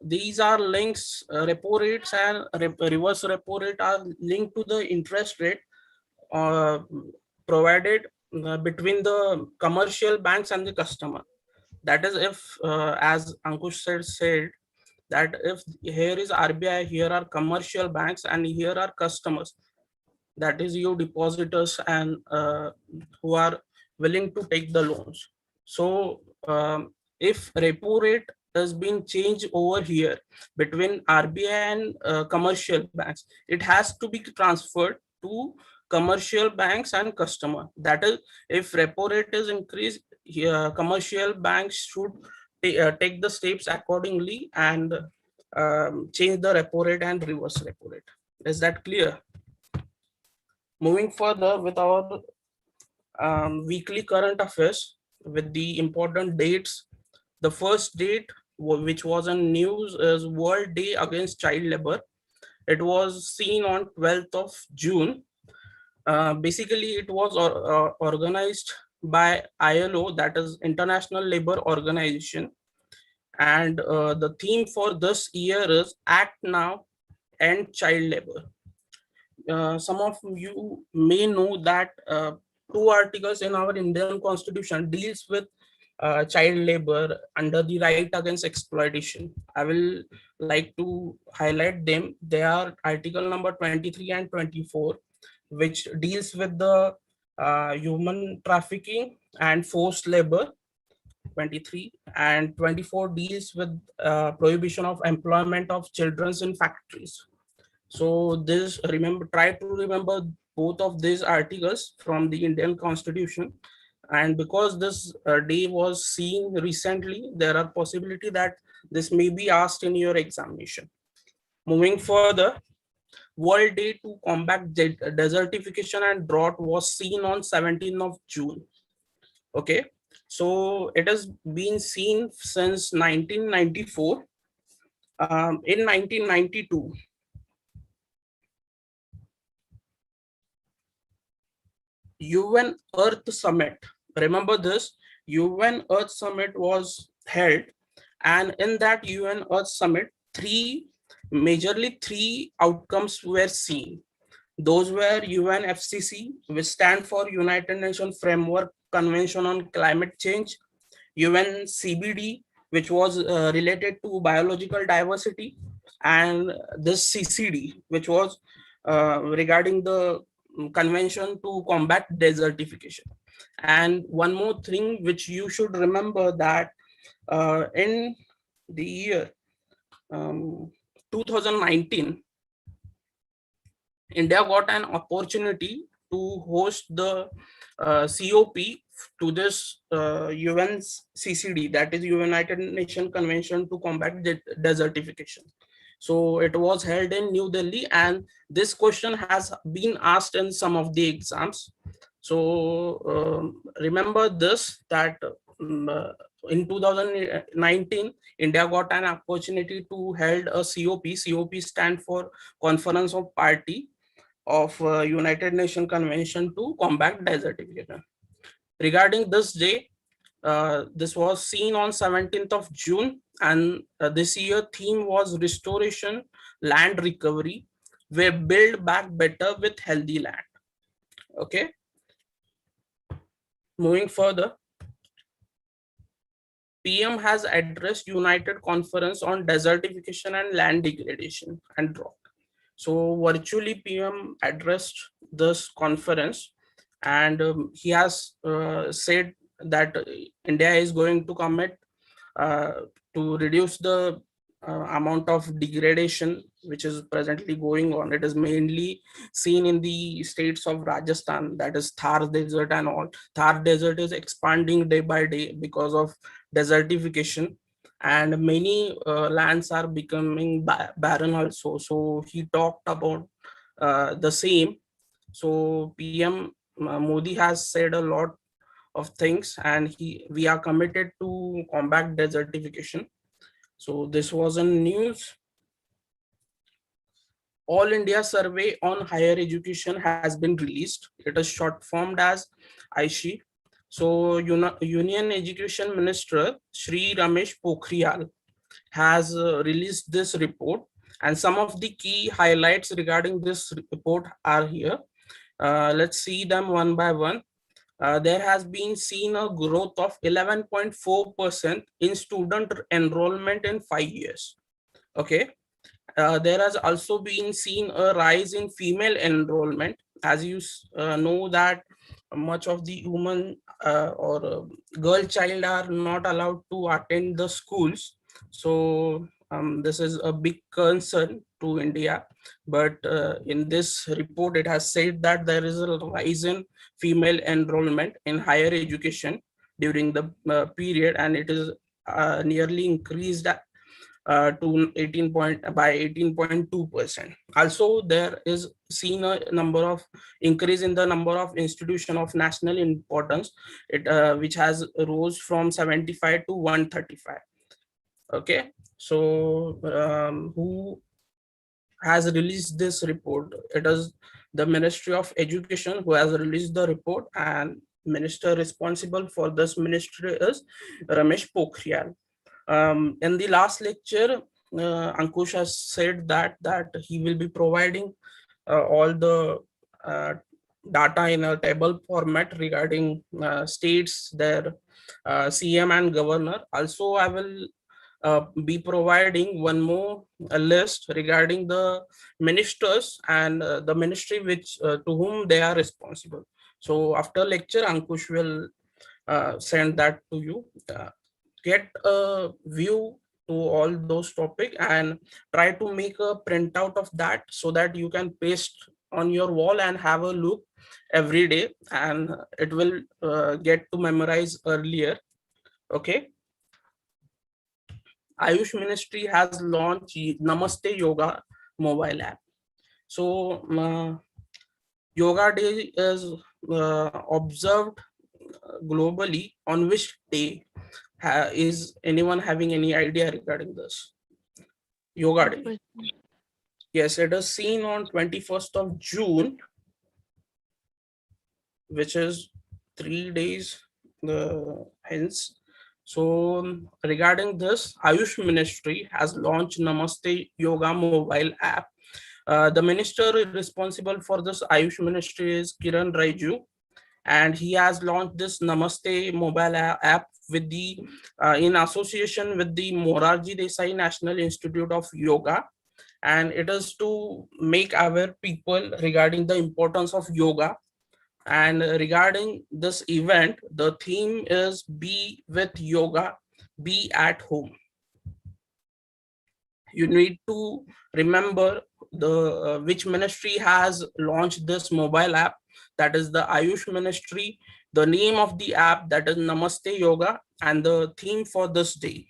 these are links, repo rates and reverse repo rate are linked to the interest rate provided between the commercial banks and the customer. That is if, as Ankush said, that if here is RBI, here are commercial banks and here are customers, that is you depositors and who are willing to take the loans. So if repo rate has been changed over here between RBI and commercial banks, it has to be transferred to commercial banks and customer. That is, if repo rate is increased, commercial banks should take the steps accordingly and change the repo rate and reverse repo rate. Is that clear? Moving further with our weekly current affairs with the important dates. The first date which was in news is World Day Against Child Labor. It was seen on 12th of June. Basically, it was organized by ILO, that is International Labour Organization. And the theme for this year is Act Now, End Child Labor. Some of you may know that 2 articles in our Indian Constitution deals with child labor under the right against exploitation. I will like to highlight them. They are article number 23 and 24, which deals with the human trafficking and forced labor. 23 and 24 deals with prohibition of employment of children in factories. So this, try to remember both of these articles from the Indian Constitution. And because this day was seen recently, there are possibility that this may be asked in your examination. Moving further, World Day to Combat Desertification and Drought was seen on 17th of June. Okay, so it has been seen since 1994. In 1992, UN Earth Summit. Remember this, UN Earth Summit was held, and in that UN Earth Summit, majorly three outcomes were seen. Those were UNFCCC, which stand for United Nations Framework Convention on Climate Change, UNCBD, which was related to biological diversity, and this CCD, which was regarding the Convention to Combat Desertification. And one more thing which you should remember, that in the year 2019, India got an opportunity to host the COP to this UNCCD, that is United Nations Convention to Combat Desertification. So it was held in New Delhi, and this question has been asked in some of the exams. So remember this, that in 2019, India got an opportunity to hold a COP. COP stand for Conference of Party of United Nations Convention to Combat Desertification. Regarding this day, this was seen on 17th of June, and this year theme was Restoration, Land Recovery, where build back better with healthy land. Okay. Moving further, PM has addressed United Conference on Desertification and Land Degradation and Drought. So virtually PM addressed this conference, and he has said that India is going to commit to reduce the amount of degradation which is presently going on. It is mainly seen in the states of Rajasthan, that is Thar Desert and all. Thar Desert is expanding day by day because of desertification, and many lands are becoming barren also. So he talked about the same. So PM Modi has said a lot of things, and we are committed to combat desertification. So this was in news. All India Survey on Higher Education has been released. It is short formed as ISHE. So Union Education Minister Shri Ramesh Pokhriyal has released this report, and some of the key highlights regarding this report are here. Let's see them one by one. There has been seen a growth of 11.4% in student enrollment in 5 years. Okay. There has also been seen a rise in female enrollment. As you know that much of the women or girl child are not allowed to attend the schools. So this is a big concern to India. But in this report, it has said that there is a rise in female enrollment in higher education during the period, and it is nearly increased to 18.2%. Also, there is seen a number of increase in the number of institution of national importance, which has rose from 75 to 135. Okay, so who has released this report? It is the Ministry of Education who has released the report, and minister responsible for this ministry is Ramesh Pokhriyal. In the last lecture, Ankush has said that he will be providing all the data in a table format regarding states, their CM and governor. Also, I will be providing one more list regarding the ministers and the ministry which to whom they are responsible. So after lecture, Ankush will send that to you. Get a view to all those topics and try to make a printout of that so that you can paste on your wall and have a look every day, and it will get to memorize earlier. Okay. Ayush Ministry has launched Namaste Yoga mobile app. So Yoga Day is observed globally on which day? Is anyone having any idea regarding this? Yoga Day. Yes, it is seen on 21st of June, which is 3 days hence. So regarding this, Ayush Ministry has launched Namaste Yoga mobile app. The minister responsible for this Ayush Ministry is Kiran Raiju, and he has launched this Namaste mobile app with the in association with the Morarji Desai National Institute of Yoga, and it is to make aware people regarding the importance of yoga. And regarding this event, the theme is be with yoga, be at home. You need to remember the which ministry has launched this mobile app. That is the Ayush Ministry. The name of the app, that is Namaste Yoga, and the theme for this day.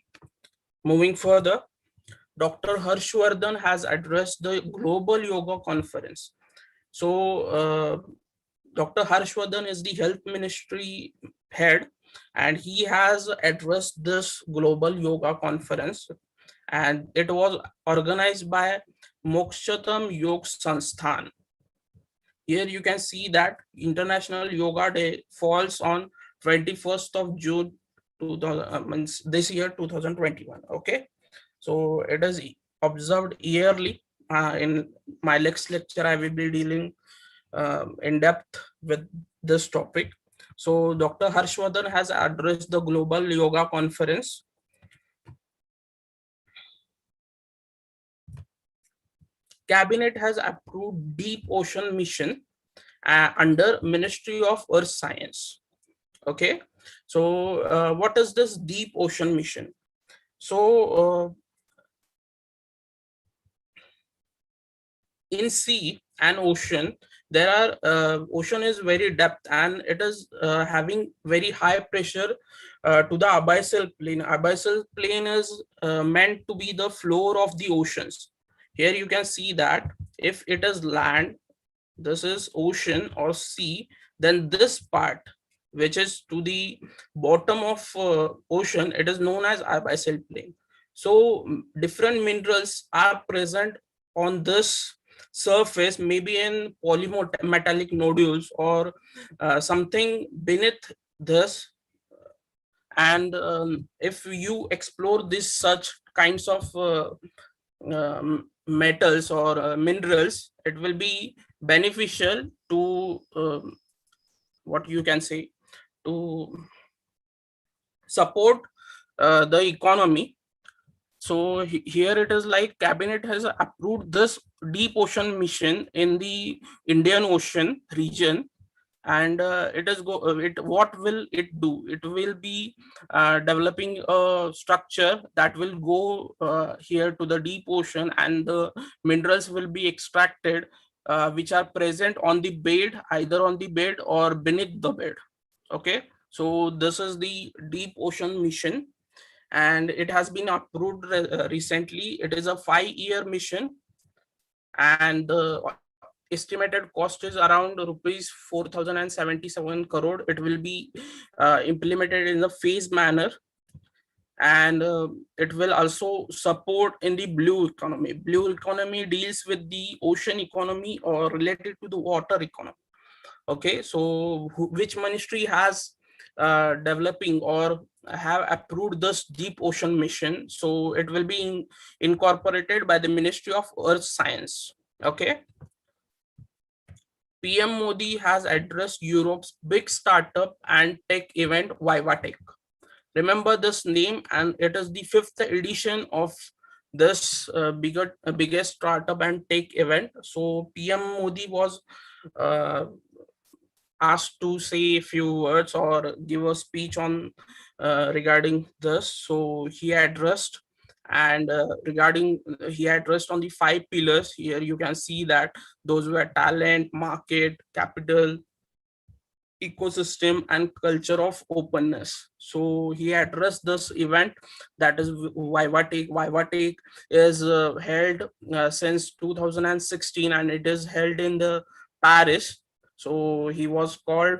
Moving further, Dr. Harshvardhan has addressed the Global Yoga Conference. So Dr. Harshvardhan is the Health Ministry head, and he has addressed this Global Yoga Conference, and it was organized by Mokshatam Yog Sansthan. Here you can see that International Yoga Day falls on 21st of June this year 2021. Okay, so it is observed yearly. In my next lecture, I will be dealing in depth with this topic. So Dr. Harshvardhan has addressed the Global Yoga Conference. Cabinet has approved Deep Ocean Mission under Ministry of Earth Science. Okay, so what is this Deep Ocean Mission? So in sea and ocean, there are ocean is very depth, and it is having very high pressure to the abyssal plane. Abyssal plane is meant to be the floor of the oceans. Here you can see that if it is land, this is ocean or sea, then this part which is to the bottom of ocean, it is known as abyssal plane. So different minerals are present on this surface, maybe in polymetallic nodules or something beneath this. And if you explore this such kinds of metals or minerals, it will be beneficial to what you can say, to support the economy. So here it is like cabinet has approved this deep ocean mission in the Indian Ocean region, and what will it do? It will be developing a structure that will go here to the deep ocean, and the minerals will be extracted which are present on the bed, either on the bed or beneath the bed. Okay, so this is the deep ocean mission, and it has been approved recently. It is a 5-year mission, and the estimated cost is around rupees 4,077 crore. It will be implemented in a phased manner, and it will also support in the blue economy. Blue economy deals with the ocean economy or related to the water economy. Okay, so which ministry has developing or have approved this deep ocean mission? So it will be incorporated by the Ministry of Earth Science. Okay, PM Modi has addressed Europe's big startup and tech event Viva Tech. Remember this name, and it is the 5th edition of this biggest startup and tech event. So PM Modi was asked to say a few words or give a speech on regarding this. So he addressed, and he addressed on the 5 pillars. Here you can see that those were talent, market, capital, ecosystem, and culture of openness. So he addressed this event, that is Viva Tech. Viva Tech is held since 2016, and it is held in the Paris. So he was called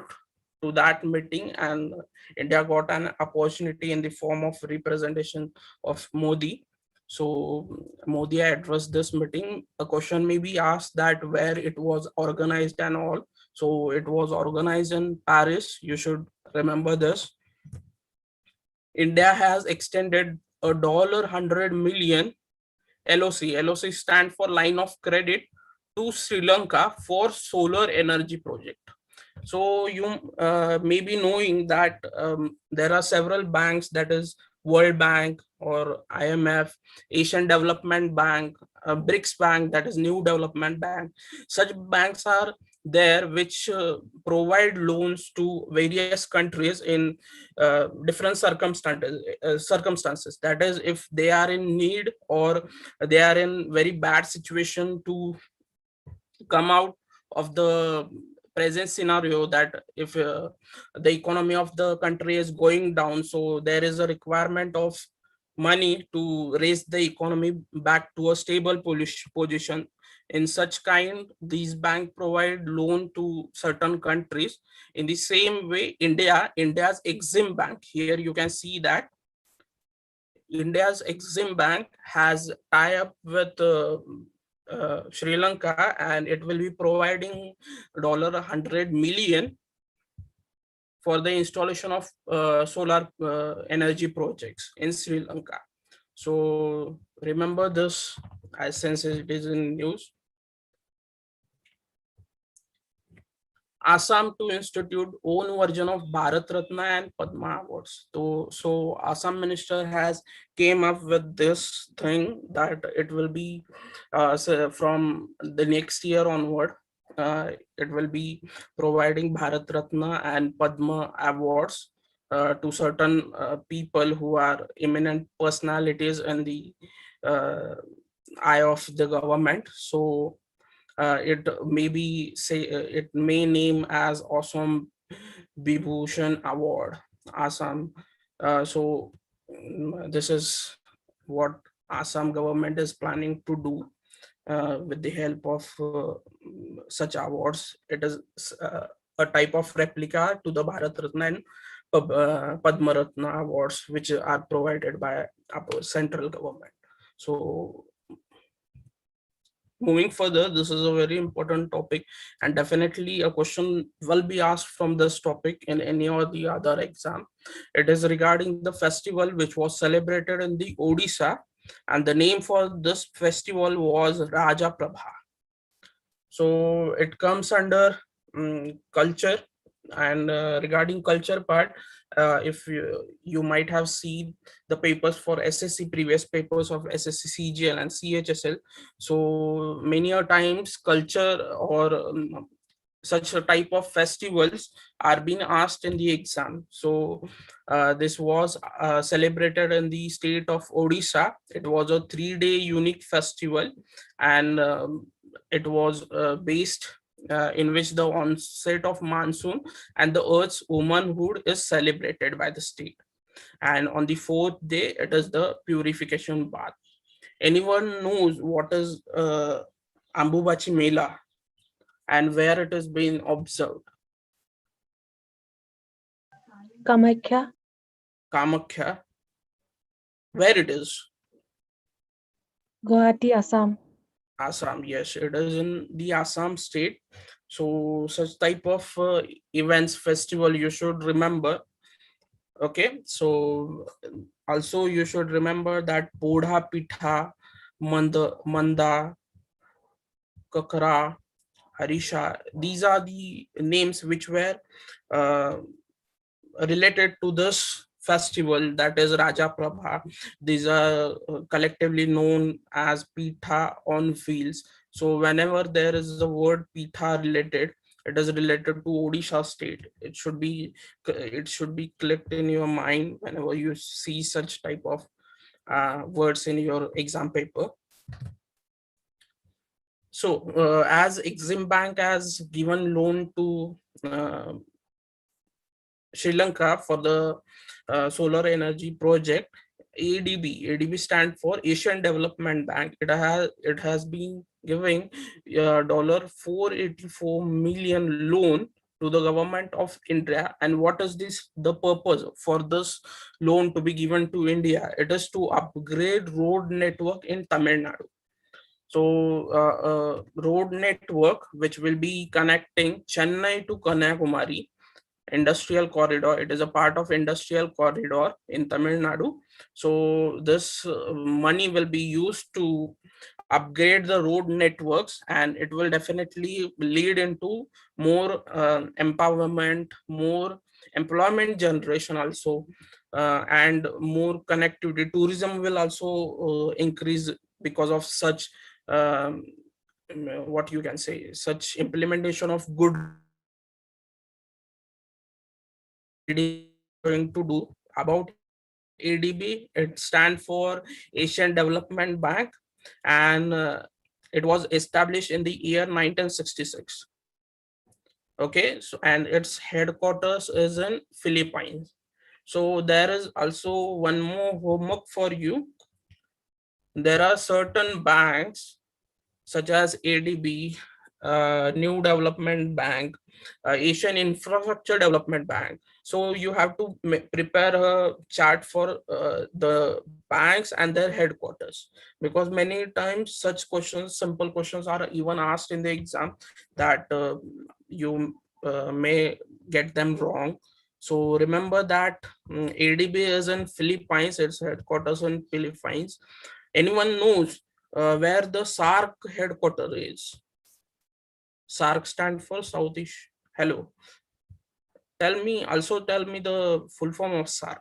to that meeting, and India got an opportunity in the form of representation of Modi. So Modi addressed this meeting. A question may be asked that where it was organized and all. So it was organized in Paris. You should remember this. India has extended a $100 million LOC. LOC stand for line of credit to Sri Lanka for solar energy project. So you may be knowing that there are several banks, that is World Bank or IMF, Asian Development Bank, BRICS Bank, that is New Development Bank. Such banks are there which provide loans to various countries in different circumstances. That is, if they are in need or they are in very bad situation to come out of the present scenario, that if the economy of the country is going down, so there is a requirement of money to raise the economy back to a stable position. In such kind, these banks provide loan to certain countries. In the same way, India's Exim Bank, here you can see that India's Exim Bank has tie up with Sri Lanka, and it will be providing $100 million for the installation of solar energy projects in Sri Lanka. So remember this, as since it is in news. Assam to institute own version of Bharat Ratna and Padma Awards. So Assam minister has came up with this thing that it will be so from the next year onward, it will be providing Bharat Ratna and Padma Awards to certain people who are eminent personalities in the eye of the government. So it may name as Assam Vibhushan Award, Assam. So this is what Assam government is planning to do with the help of such awards. It is a type of replica to the Bharat Ratna and Padma Ratna awards, which are provided by central government. So moving further, this is a very important topic, and definitely a question will be asked from this topic in any or the other exam. It is regarding the festival which was celebrated in the Odisha, and the name for this festival was Raja Prabha. So it comes under culture, and regarding culture part, if you might have seen the papers for SSC, previous papers of SSC CGL and CHSL. So many a times culture or such a type of festivals are being asked in the exam. So this was celebrated in the state of Odisha. It was a 3-day unique festival, and it was based in which the onset of monsoon and the earth's womanhood is celebrated by the state. And on the 4th day, it is the purification bath. Anyone knows what is Ambubachi Mela and where it is being observed? Kamakhya. Kamakhya. Where it is? Guwahati, Assam. Assam. Yes, it is in the Assam state. So such type of events, festival, you should remember. Okay, so also you should remember that Podha Pitha, Manda, Kakra, Harisha, these are the names which were related to this festival, that is Raja Prabha. These are collectively known as Pitha on wheels. So whenever there is the word Pitha related, it is related to Odisha state. It should be clicked in your mind whenever you see such type of words in your exam paper. So as Exim Bank has given loan to Sri Lanka for the solar energy project, ADB stand for Asian Development Bank. It has been giving $484 million loan to the government of India. And what is the purpose for this loan to be given to India? It is to upgrade road network in Tamil Nadu. So road network which will be connecting Chennai to Kanyakumari industrial corridor. It is a part of industrial corridor in Tamil Nadu. So this money will be used to upgrade the road networks, and it will definitely lead into more empowerment, more employment generation also, and more connectivity. Tourism will also increase because of such what you can say, such implementation of good going to do. About ADB, it stands for Asian Development Bank, and it was established in the year 1966. Okay, so and its headquarters is in Philippines. So there is also one more homework for you. There are certain banks such as ADB, New Development Bank, Asian Infrastructure Development Bank. So you have to prepare a chart for the banks and their headquarters, because many times such questions, simple questions, are even asked in the exam that you may get them wrong. So remember that ADB is in Philippines, its headquarters in Philippines. Anyone knows where the SARC headquarters is? SARC stand for Southeast. Hello. Tell me the full form of SARC.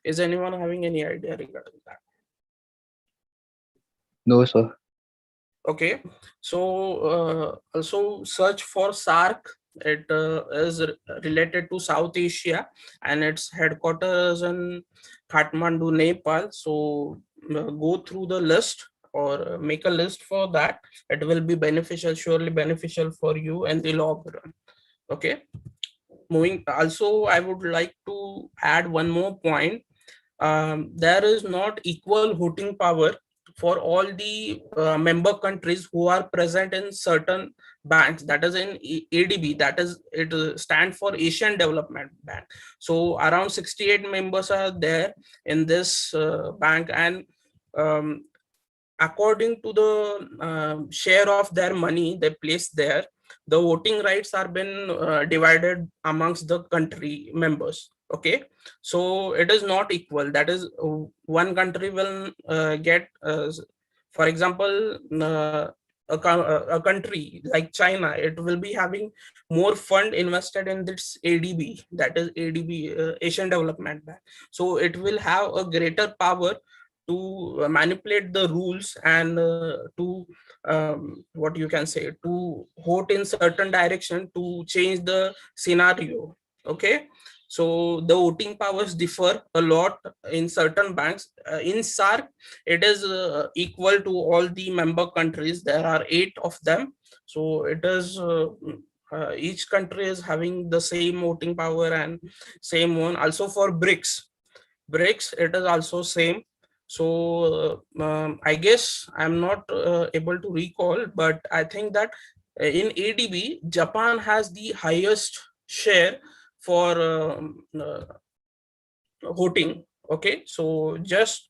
Is anyone having any idea regarding that? No, sir. Okay. So also search for SARC. It is related to South Asia, and its headquarters in Kathmandu, Nepal. So go through the list, or make a list for that. It will be beneficial, surely beneficial for you in the long run. Okay. Moving. Also, I would like to add one more point. There is not equal voting power for all the member countries who are present in certain banks, that is in ADB, that is it stand for Asian Development Bank. So around 68 members are there in this bank, and according to the share of their money they place there, the voting rights are been divided amongst the country members. Okay, so it is not equal. That is, one country will get, for example, a country like China, it will be having more fund invested in this ADB, that is ADB, Asian Development Bank. So it will have a greater power to manipulate the rules and to what you can say, to vote in certain direction to change the scenario. Okay, so the voting powers differ a lot in certain banks. In SARC, it is equal to all the member countries. There are 8 of them. So it is each country is having the same voting power and same one. Also for BRICS, it is also same. So I guess I'm not able to recall, but I think that in ADB, Japan has the highest share for voting. Okay, so just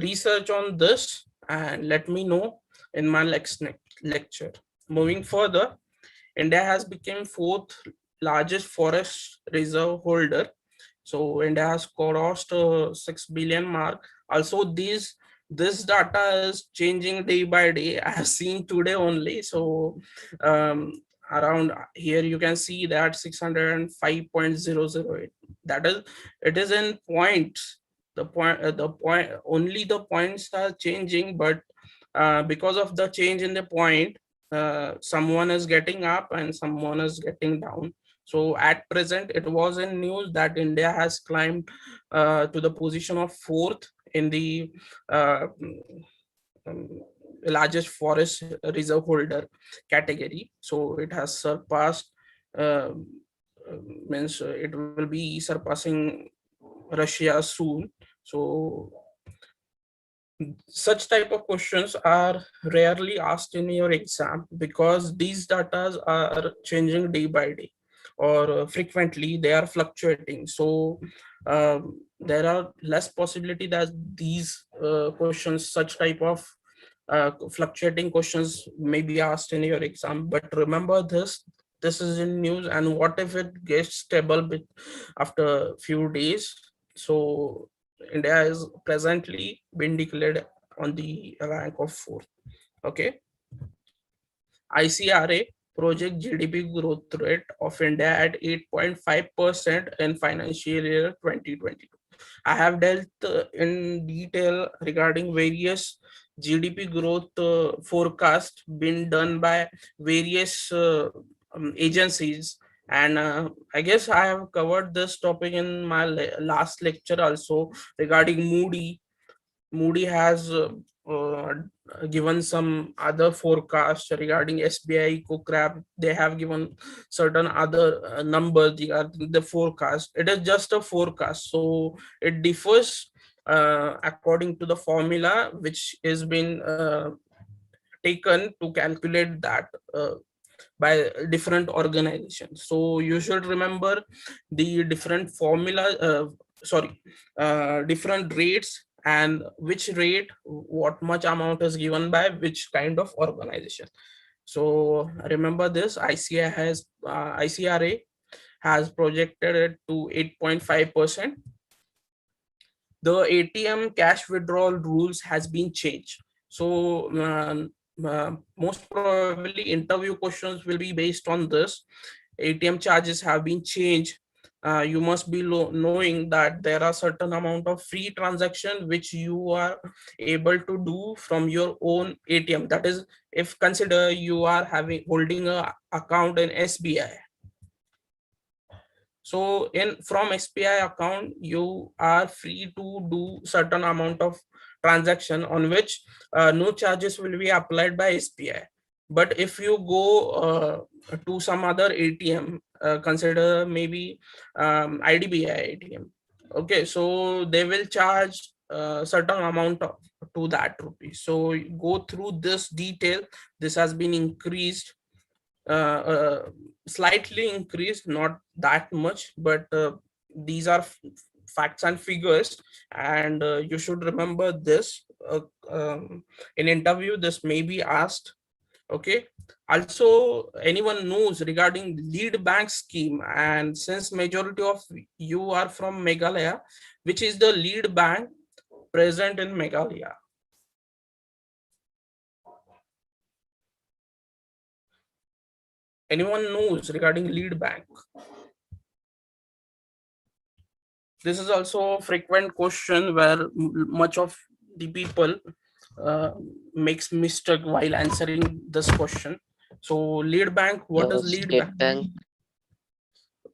research on this and let me know in my next lecture. Moving further, India has become 4th largest forest reserve holder. So India has crossed 6 billion mark. Also, this data is changing day by day. I have seen today only. So around here you can see that 605.008. That is, it is in points. The point only the points are changing, but because of the change in the point, someone is getting up and someone is getting down. So at present, it was in news that India has climbed to the position of 4th in the largest forest reserve holder category. So it has surpassed, means it will be surpassing Russia soon. So such type of questions are rarely asked in your exam because these data are changing day by day, or frequently they are fluctuating. So there are less possibility that these questions, such type of fluctuating questions may be asked in your exam. But remember this is in news, and what if it gets stable after few days? So India is presently been declared on the rank of 4th. Okay. ICRA project GDP growth rate of India at 8.5% in financial year 2022. I have dealt in detail regarding various GDP growth forecast been done by various agencies, and I guess I have covered this topic in my last lecture also regarding Moody has given some other forecast regarding SBI, CoCrab. They have given certain other numbers regarding the forecast. It is just a forecast, so it differs according to the formula which is been taken to calculate that by different organizations. So you should remember the different formula, different rates, and which rate, what much amount is given by which kind of organization. So remember this, ICRA has projected it to 8.5%. The ATM cash withdrawal rules has been changed. So most probably interview questions will be based on this. ATM charges have been changed. You must be knowing that there are certain amount of free transaction which you are able to do from your own ATM. That is, if consider you are holding a account in SBI. So from SBI account, you are free to do certain amount of transaction on which no charges will be applied by SBI. But if you go to some other ATM, consider maybe IDBI ATM. Okay, so they will charge certain amount to that rupee. So go through this detail. This has been increased, slightly increased, not that much, but these are facts and figures, and you should remember this. In interview, this may be asked. Okay. Also, anyone knows regarding lead bank scheme, and since majority of you are from Meghalaya, which is the lead bank present in Meghalaya? Anyone knows regarding lead bank? This is also a frequent question where much of the people makes mistake while answering this question. So lead bank, what is lead State bank?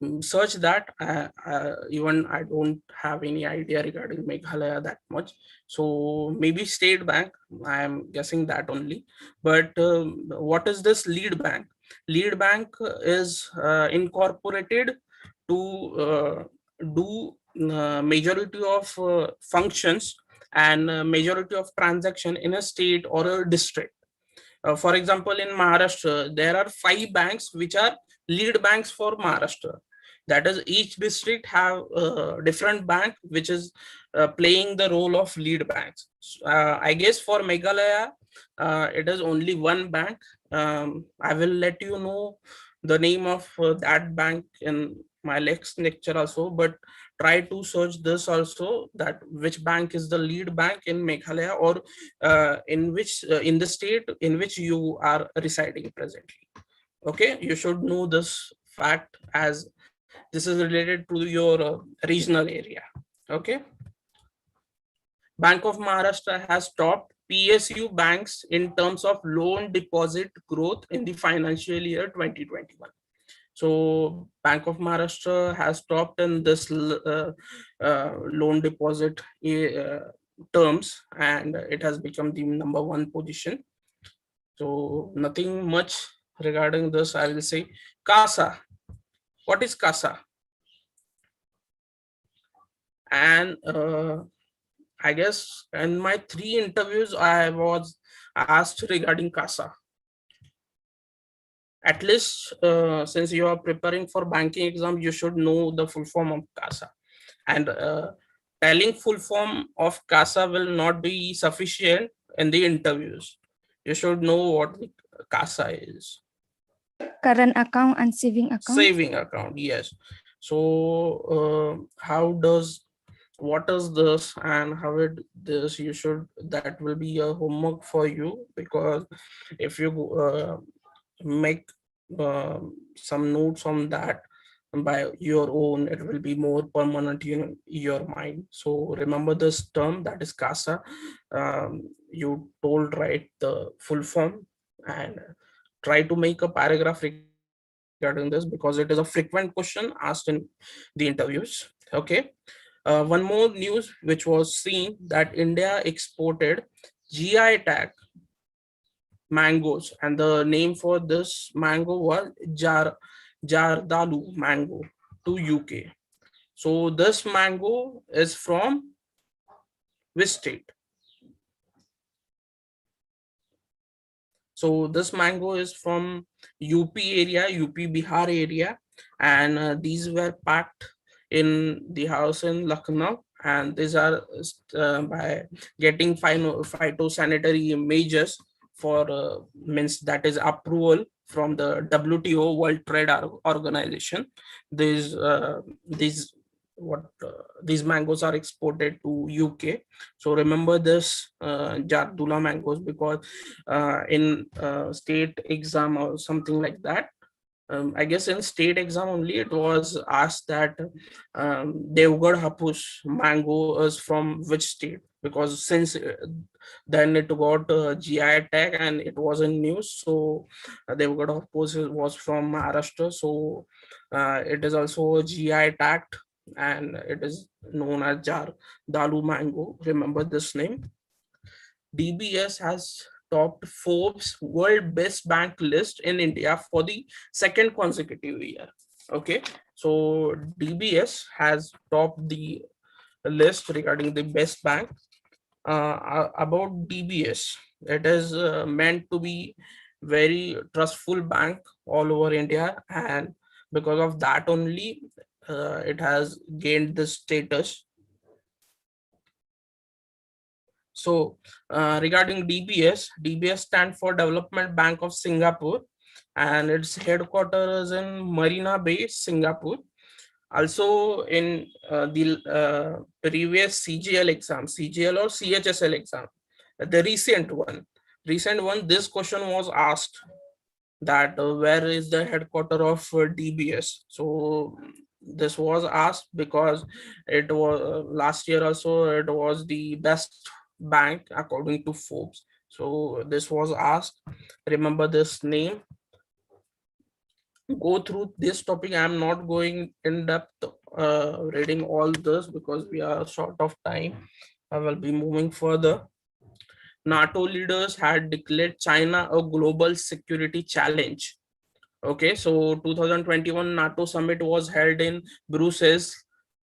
Bank. Search that. Even I don't have any idea regarding Meghalaya that much. So maybe State Bank, I am guessing that only. But what is this lead bank? Lead bank is incorporated to do majority of functions and majority of transaction in a state or a district. For example, in Maharashtra, there are 5 banks which are lead banks for Maharashtra. That is, each district have a different bank which is playing the role of lead banks. I guess for Meghalaya, it is only one bank. I will let you know the name of that bank in my next lecture also, but try to search this also, that which bank is the lead bank in Meghalaya, or in which in the state in which you are residing presently. Okay, you should know this fact, as this is related to your regional area. Okay. Bank of Maharashtra has topped PSU banks in terms of loan deposit growth in the financial year 2021. So Bank of Maharashtra has topped in this loan deposit terms, and it has become the #1 position. So nothing much regarding this, I will say. CASA. What is CASA? And I guess in my 3 interviews, I was asked regarding CASA. At least since you are preparing for banking exam, you should know the full form of CASA. And telling full form of CASA will not be sufficient in the interviews. You should know what the CASA is. Current account and saving account. Saving account, yes. So what is this and how it this, you should, that will be a homework for you, because if you make some notes on that by your own, it will be more permanent in your mind. So remember this term, that is CASA. You told right the full form, and try to make a paragraph regarding this, because it is a frequent question asked in the interviews. Okay. One more news which was seen, that India exported GI tag mangoes, and the name for this mango was Jardalu mango to UK. So this mango is from which state? So this mango is from UP area, UP Bihar area, and these were packed in the house in Lucknow, and these are by getting phytosanitary measures for means that is approval from the WTO, World Trade Organization. These these mangoes are exported to UK. So remember this Jardula mangoes, because in state exam or something like that, I guess in state exam only, it was asked that Devgarh Hapus mango is from which state, because since then it got GI tag and it was in news. So Devgarh Hapus was from Maharashtra, so it is also a GI tagged, and it is known as Jardalu mango. Remember this name. DBS has topped Forbes World Best Bank list in India for the 2nd consecutive year. Okay, so DBS has topped the list regarding the best bank. About DBS, it is meant to be very trustful bank all over India, and because of that only it has gained this status. So regarding DBS stand for Development Bank of Singapore, and its headquarters is in Marina Bay, Singapore. Also in the previous CGL exam, CGL or CHSL exam, the recent one, this question was asked that where is the headquarter of DBS. So this was asked because it was last year also it was the best bank according to Forbes. So this was asked. Remember this name. Go through this topic. I'm not going in depth reading all this because we are short of time. I will be moving further. NATO leaders had declared China a global security challenge. Okay, so 2021 NATO summit was held in Brussels,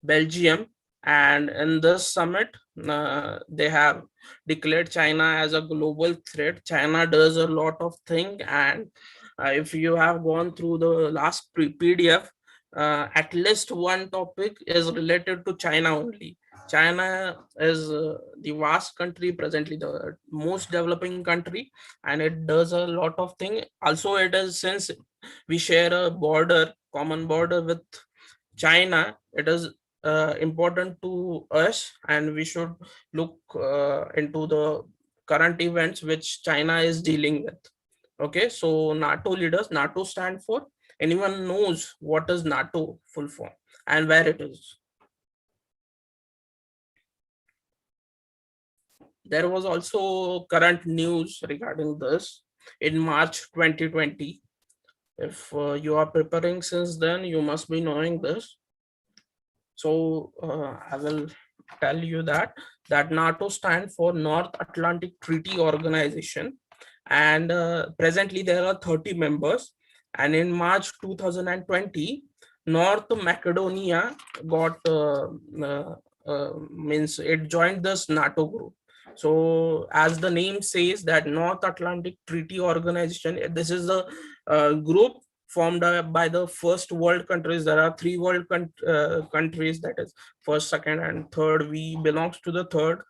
Belgium, and in this summit, they have declared China as a global threat. China does a lot of things, and if you have gone through the last PDF, at least one topic is related to China only. China is the vast country, presently the most developing country, and it does a lot of things. Also, it is, since we share a common border with China, it is important to us, and we should look into the current events which China is dealing with. Okay, so NATO leaders, NATO stand for, anyone knows what is NATO full form and where it is? There was also current news regarding this in March 2020. If you are preparing since then, you must be knowing this. So I will tell you that NATO stands for North Atlantic Treaty Organization, and presently there are 30 members. And in March 2020, North Macedonia got means it joined this NATO group. So as the name says, that North Atlantic Treaty Organization, this is the group formed by the first world countries. There are three world countries, that is first, second, and third. We belongs to the third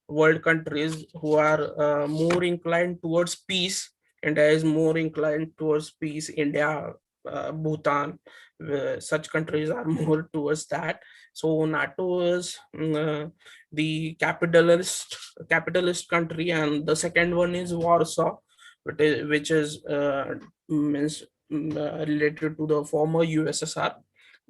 world countries who are more inclined towards peace. India is more inclined towards peace. India, Bhutan, such countries are more towards that. So NATO is the capitalist country, and the second one is Warsaw, which is means related to the former USSR,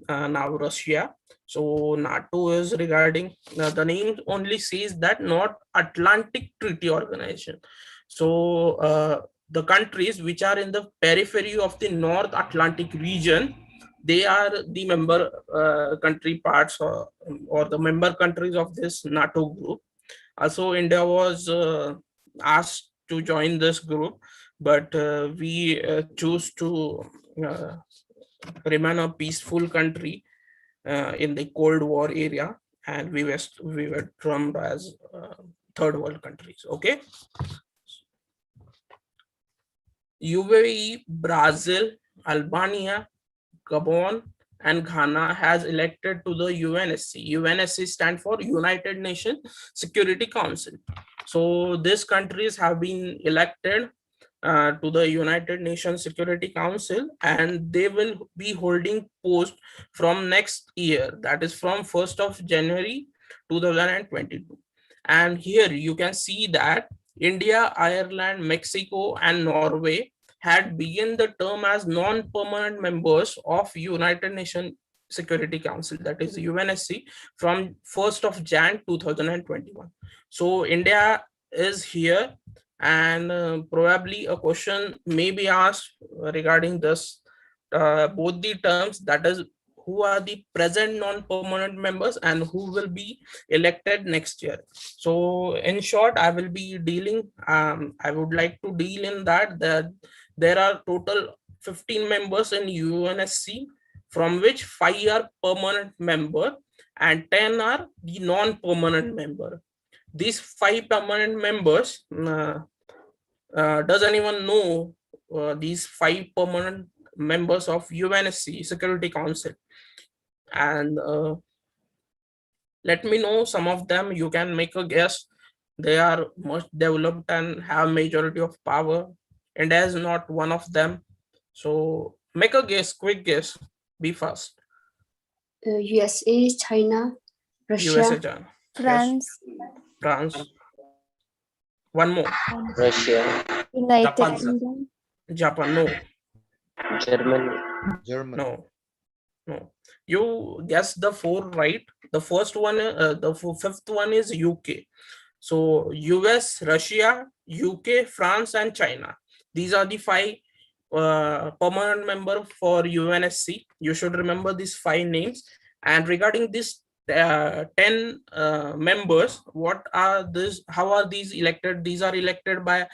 now Russia. So NATO is regarding, the name only says that North Atlantic Treaty Organization. So the countries which are in the periphery of the North Atlantic region, they are the member country parts, or the member countries of this NATO group. Also, India was asked to join this group, but we choose to remain a peaceful country in the Cold War area, and we were termed as third world countries. Okay. UAE, Brazil, Albania, Gabon, and Ghana has elected to the UNSC. UNSC stands for United Nations Security Council. So these countries have been elected to the United Nations Security Council, and they will be holding post from next year, that is from 1st of January 2022. And here you can see that India, Ireland, Mexico, and Norway had begun the term as non-permanent members of United Nations Security Council, that is UNSC, from 1st of Jan 2021. So India is here, and probably a question may be asked regarding this, both the terms, that is who are the present non-permanent members and who will be elected next year. So in short, I will be dealing, I would like to deal in that there are total 15 members in UNSC, from which 5 are permanent member, and 10 are the non-permanent member. These 5 permanent members, does anyone know these 5 permanent members of UNSC Security Council? And let me know some of them. You can make a guess. They are most developed and have majority of power. India is not one of them. So make a guess, quick guess. Be fast. USA, China, Russia, USA, China. France, France. One more. Russia, United Japan, sir. Kingdom, Japan. No, Germany, German, no, no. You guess the 4 right. The first one, the fifth one is UK. So US, Russia, UK, France, and China. These are the 5 permanent member for UNSC. You should remember these 5 names. And regarding this 10 members, what are this? How are these elected? These are elected by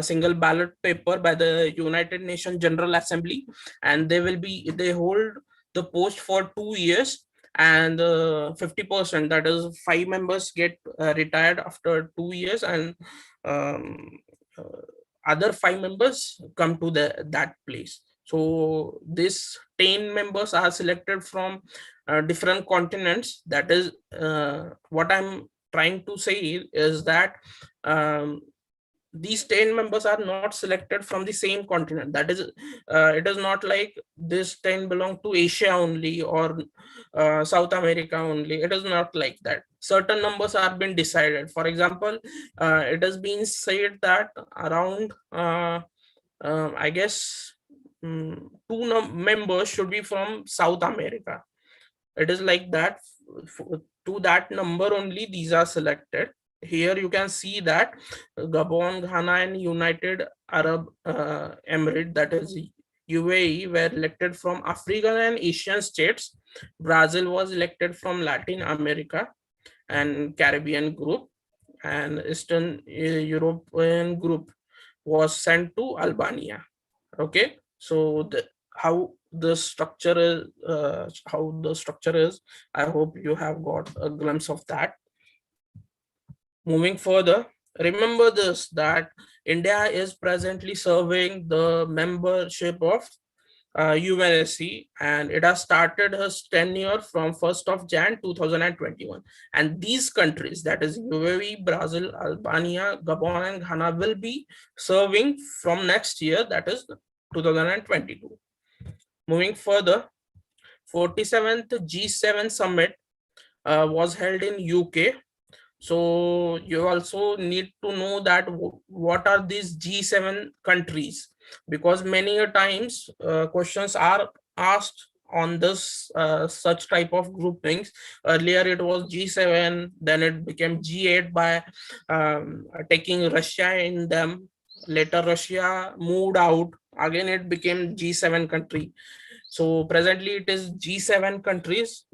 single ballot paper by the United Nations General Assembly, and they hold the post for 2 years, and 50%, that is 5 members, get retired after 2 years, and other 5 members come to that place. So these 10 members are selected from different continents. That is what I'm trying to say is that these 10 members are not selected from the same continent. That is, it is not like this 10 belong to Asia only or South America only. It is not like that. Certain numbers are been decided. For example, it has been said that around I guess 2 members should be from South America. It is like that. To that number only these are selected. Here you can see that Gabon, Ghana, and United Arab Emirates, that is UAE, were elected from African and Asian states. Brazil was elected from Latin America and Caribbean group, and Eastern European group was sent to Albania. Okay, so how the structure is, I hope you have got a glimpse of that. Moving further, remember this, that India is presently serving the membership of UNSC, and it has started its tenure from 1st of Jan 2021. And these countries, that is UAE, Brazil, Albania, Gabon, and Ghana, will be serving from next year, that is 2022. Moving further, 47th G7 summit was held in UK. So you also need to know that what are these G7 countries, because many a times questions are asked on this such type of groupings. Earlier it was G7, then it became G8 by taking Russia in them. Later Russia moved out, again it became G7 country. So presently it is G7 countries.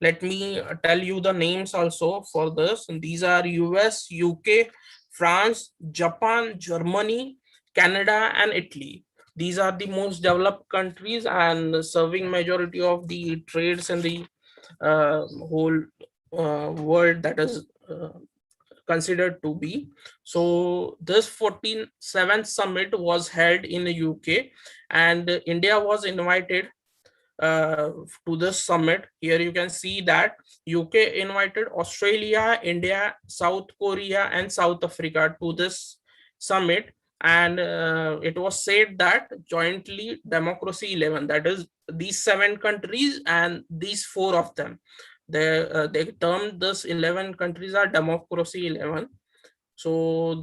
Let me tell you the names also for this. And these are US, UK, France, Japan, Germany, Canada, and Italy. These are the most developed countries and serving majority of the trades in the whole world, that is considered to be. So this 47th summit was held in the UK, and India was invited to this summit. Here you can see that UK invited Australia, India, South Korea, and South Africa to this summit, and it was said that jointly democracy 11, that is these 7 countries and these 4 of them, they termed this 11 countries are democracy 11. So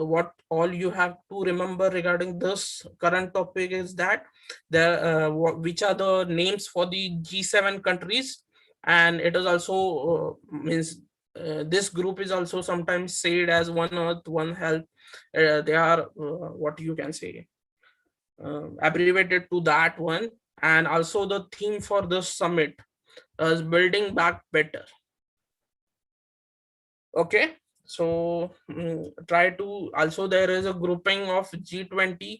what all you have to remember regarding this current topic is that which are the names for the G7 countries, and it is also means this group is also sometimes said as One Earth, One Health. They are what you can say abbreviated to that one. And also the theme for this summit is building back better. Okay. So try to also, there is a grouping of G20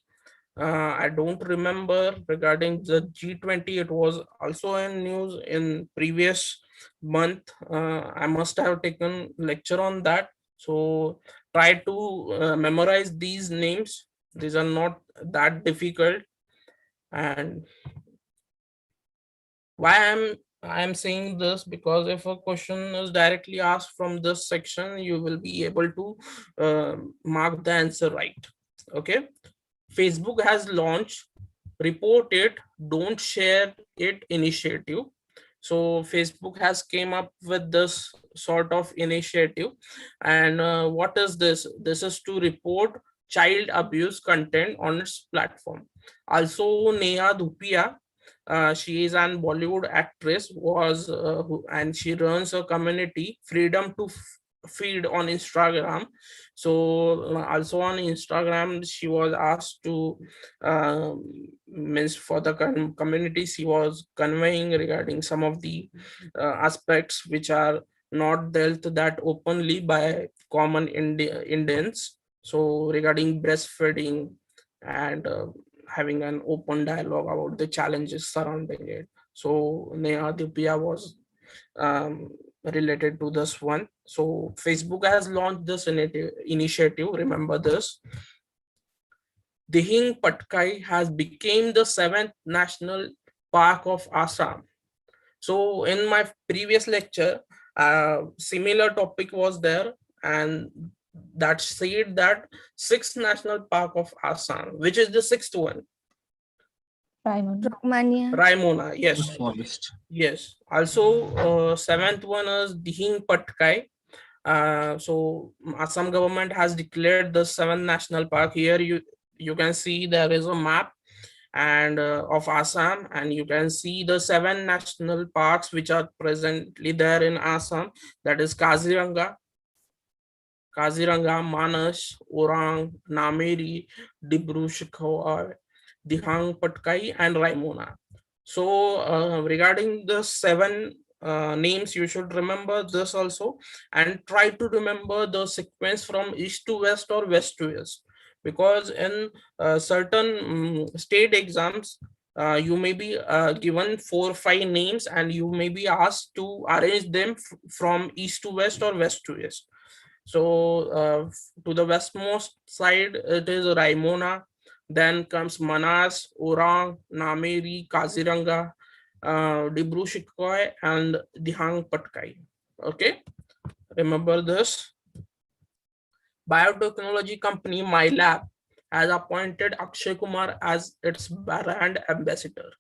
I don't remember regarding the G20. It was also in news in previous month. I must have taken lecture on that. So try to memorize these names. These are not that difficult. And why I'm saying this, because if a question is directly asked from this section, you will be able to mark the answer right. Okay. Facebook has launched report it, don't share it initiative. So Facebook has came up with this sort of initiative. And what is this? This is to report child abuse content on its platform. Also, Neha Dhupia, she is an Bollywood actress, and she runs a community, Freedom to Feed, on Instagram. So also on Instagram, she was asked to means for the community, she was conveying regarding some of the aspects which are not dealt that openly by common Indians. So regarding breastfeeding and having an open dialogue about the challenges surrounding it. So Neha Dipya was related to this one. So Facebook has launched this initiative. Remember this. Dihing Patkai has become the 7th national park of Assam. So in my previous lecture, similar topic was there, and that said that 6th national park of Assam, which is the 6th one? Rachmania. Raimona, yes. Forest. Yes. Also, 7th one is Dihing Patkai. So Assam government has declared the 7th national park. Here you can see there is a map and of Assam, and you can see the 7 national parks which are presently there in Assam. That is Kaziranga, Manas, Orang, Nameri, Dibru-Shikawar, Dihang Patkai, and Raimona. So regarding the 7 names, you should remember this also, and try to remember the sequence from east to west or west to east, because in certain state exams, you may be given 4 or 5 names, and you may be asked to arrange them from east to west or west to east. So to the westmost side, it is Raimona. Then comes Manas, Orang, Nameri, Kaziranga, Dibru Shikoi, and Dihang Patkai. Okay, remember this. Biotechnology company MyLab has appointed Akshay Kumar as its brand ambassador.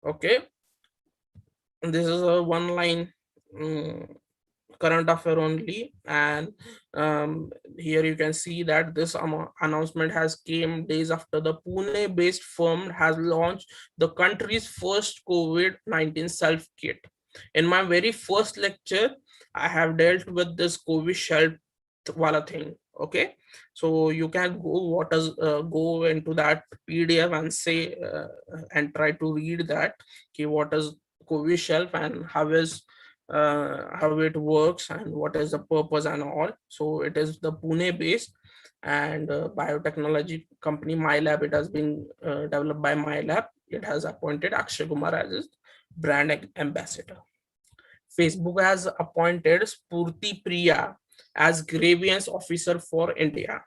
Okay, this is a one-line current affair only, and here you can see that this announcement has came days after the Pune-based firm has launched the country's first COVID-19 self-kit. In my very first lecture, I have dealt with this COVID shelf wala thing. Okay, so you can go into that PDF and say and try to read that, okay, what is COVID shelf and how it works and what is the purpose and all. So it is the Pune based and biotechnology company MyLab. It has been developed by MyLab. It has appointed Akshay Kumar as its brand ambassador. Facebook has appointed Spurti Priya as grievance officer for India.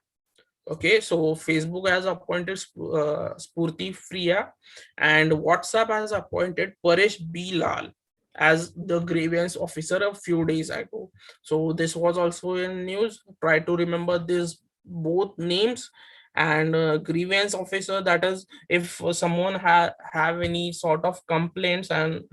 Okay, so Facebook has appointed Spurti Priya, and WhatsApp has appointed Paresh B. Lal as the grievance officer a few days ago. So this was also in news. Try to remember these both names. And grievance officer, that is if someone have any sort of complaints and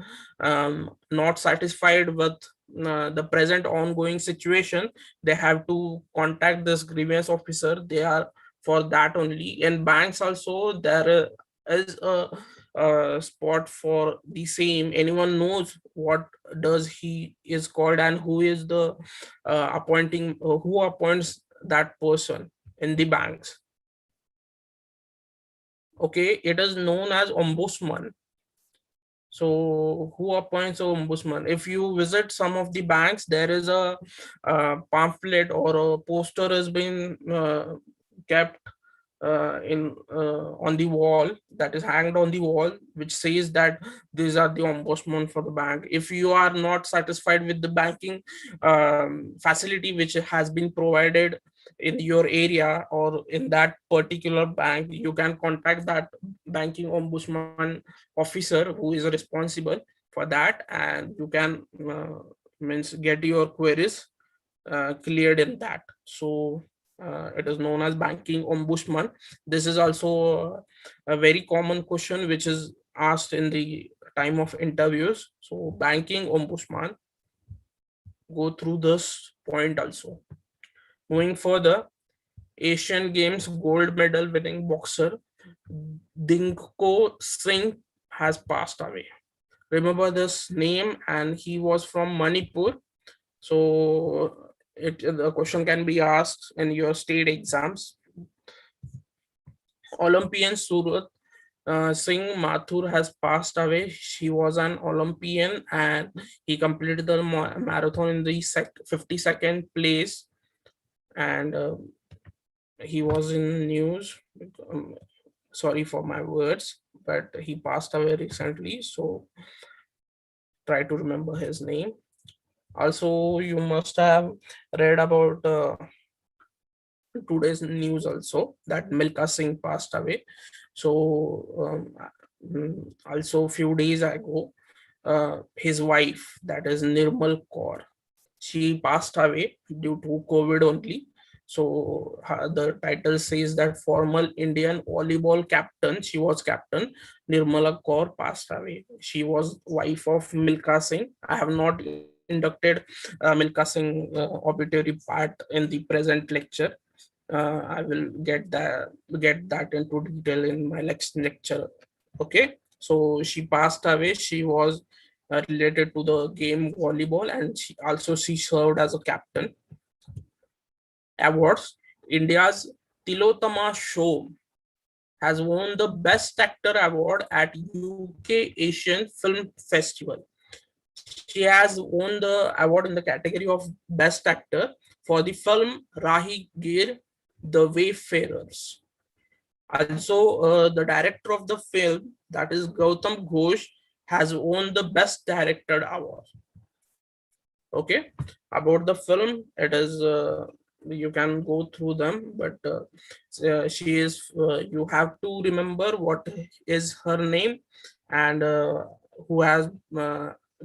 not satisfied with the present ongoing situation, they have to contact this grievance officer. They are for that only. In banks also there is a spot for the same. Anyone knows what does he is called and who is the who appoints that person in the banks? Okay, it is known as ombudsman. So who appoints ombudsman? If you visit some of the banks, there is a pamphlet or a poster has been kept on the wall, that is hanged on the wall, which says that these are the ombudsman for the bank. If you are not satisfied with the banking facility which has been provided in your area or in that particular bank, you can contact that banking ombudsman officer who is responsible for that, and you can means get your queries cleared in that. So it is known as banking ombudsman. This is also a very common question which is asked in the time of interviews. So banking ombudsman, go through this point also. Moving further, Asian Games gold medal winning boxer Dinko Singh has passed away. Remember this name, and he was from Manipur. So the question can be asked in your state exams. Olympian Surat Singh Mathur has passed away. She was an Olympian and he completed the marathon in the 52nd place, and he was in news. Sorry for my words, but he passed away recently, so try to remember his name. Also, you must have read about today's news also that Milka Singh passed away. So also a few days ago, his wife, that is Nirmal Kaur, she passed away due to COVID only. So the title says that former Indian volleyball captain, she was captain, Nirmala Kaur passed away. She was wife of Milka Singh. I have not inducted Milka Singh obituary part in the present lecture. I will get that into detail in my next lecture. Okay, so she passed away. She was related to the game volleyball, and she served as a captain. Awards. India's Tilotama Show has won the Best Actor award at UK Asian Film Festival. She has won the award in the category of Best Actor for the film Rahi Gir, The Wayfarers. Also, the director of the film, that is Gautam Ghosh, has won the Best Director award. Okay, about the film, it is you can go through them, but she is you have to remember what is her name and who has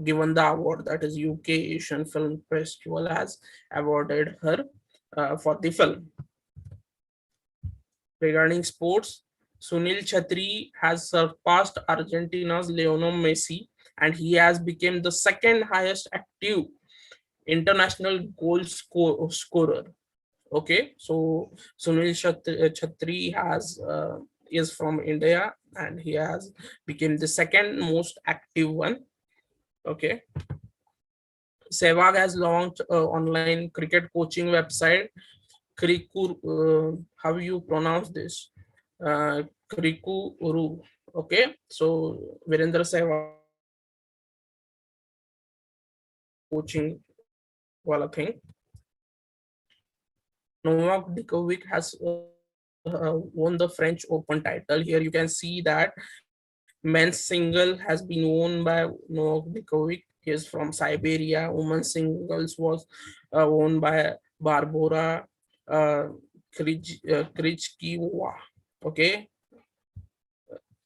given the award, that is UK Asian Film Festival has awarded her for the film. Regarding sports, Sunil Chhetri has surpassed Argentina's Lionel Messi, and he has become the second highest active international goal scorer. Okay, so Sunil Chhetri has is from India, and he has become the second most active one. Okay, Sehwag has launched online cricket coaching website Kriku, how you pronounce this? Krikuru. Okay, so Virendra Sehwag coaching wala thing. Novak Djokovic has won the French Open title. Here you can see that men's single has been won by Novak Djokovic. He is from Siberia. Women's singles was won by Barbora Krejcikova. Okay,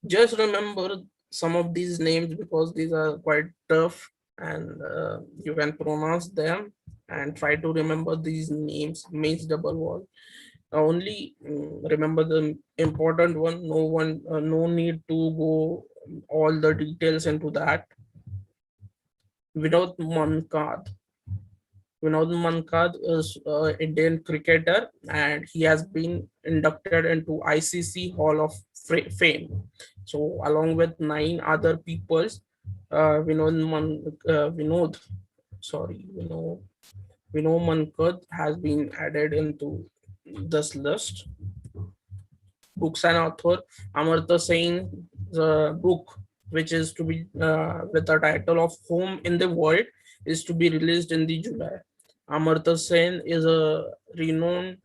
just remember some of these names because these are quite tough, and you can pronounce them and try to remember these names. Means double wall. Only remember the important one. No need to go all the details into that. Vinod Mankad. Vinod Mankad is an Indian cricketer, and he has been inducted into ICC Hall of Fame. So along with 9 other peoples, Vinod Mankad has been added into this list. Books and author, Amartya Sen's book, which is to be with the title of Home in the World, is to be released in the July. Amartya Sen is a renowned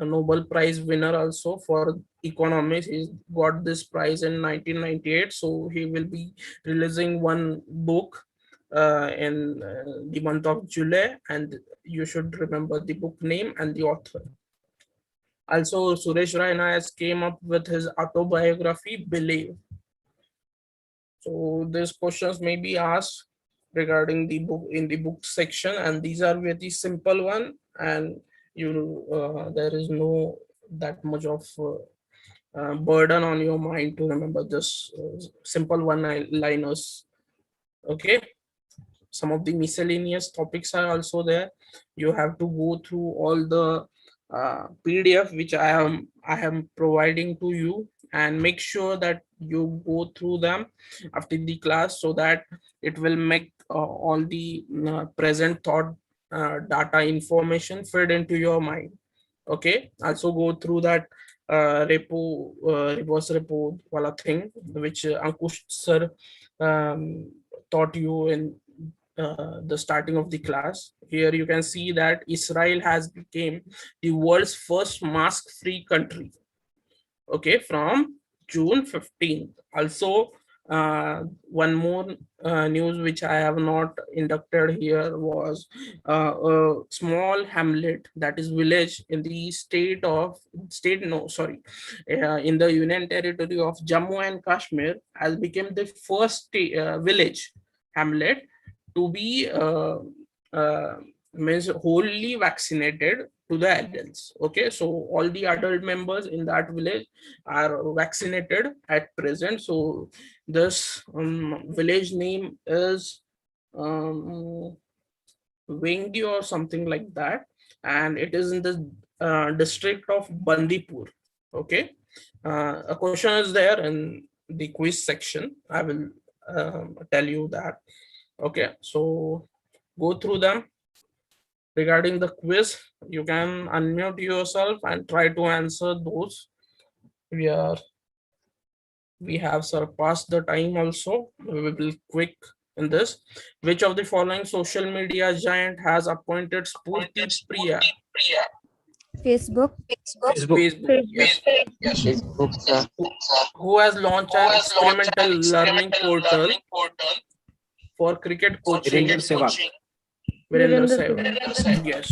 Nobel Prize winner also for economics. He got this prize in 1998. So he will be releasing one book in the month of July, and you should remember the book name and the author. Also, Suresh Raina has came up with his autobiography, Believe. So these questions may be asked regarding the book in the book section, and these are very simple one, and there is no that much of burden on your mind to remember this simple one-liners. Okay. Some of the miscellaneous topics are also there. You have to go through all the PDF which I am providing to you, and make sure that you go through them after the class, so that it will make all the present thought data information fed into your mind. Okay. Also go through that reverse repo wala thing which Ankush sir taught you in the starting of the class. Here you can see that Israel has become the world's first mask-free country. Okay, from June 15th. Also, one more news which I have not inducted here was a small hamlet, that is village in the in the Union Territory of Jammu and Kashmir has become the first village hamlet to be means wholly vaccinated to the adults. Okay, so all the adult members in that village are vaccinated at present. So this village name is Wengi or something like that, and it is in the district of Bandipur. Okay, a question is there in the quiz section. I will tell you that. Okay, so go through them. Regarding the quiz, you can unmute yourself and try to answer those. We have surpassed the time also. We will be quick in this. Which of the following social media giant has appointed Spurti Priya? Facebook. Facebook. Yes. Facebook, sir. Who has launched an experimental learning portal for cricket coaching? Virendra Sehwag. Yes.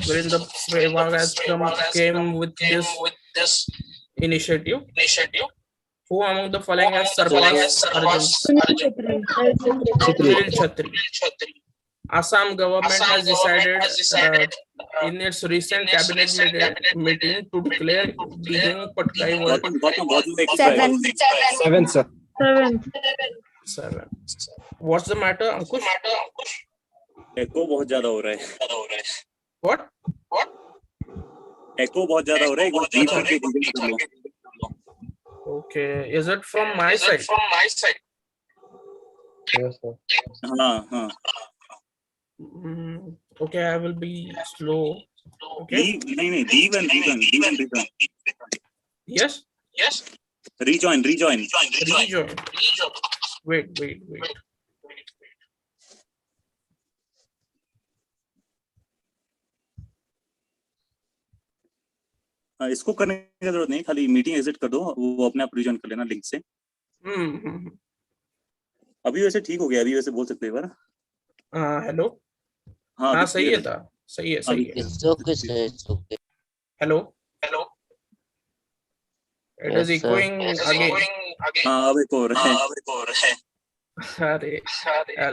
Virendra Sehwag has came with this initiative. Who among the following has surpassed Arjun? Sunil Chhatri. Assam government has decided in its recent cabinet meeting to declare the Patkai World. 7, sir. 7. What's the matter, Ankush? एको बहुत ज्यादा हो रहा है. What? एको बहुत ज्यादा हो रहा है. एक बार deep करके Google कर लो. Okay, is it from my side? Yes, sir. हाँ. Okay, I will be slow. Okay. नहीं. Leave and Yes. Rejoin. Wait. इसको करने की जरूरत नहीं, खाली मीटिंग एग्जिट कर दो, वो अपने आप रिजॉइन कर लेना लिंक से. अभी वैसे ठीक हो गया, अभी वैसे बोल सकते हैं एक बार. हेलो. हाँ सही है. It's okay. Hello. It is Yes, sir. echoing again. हाँ अब एक और है. अरे,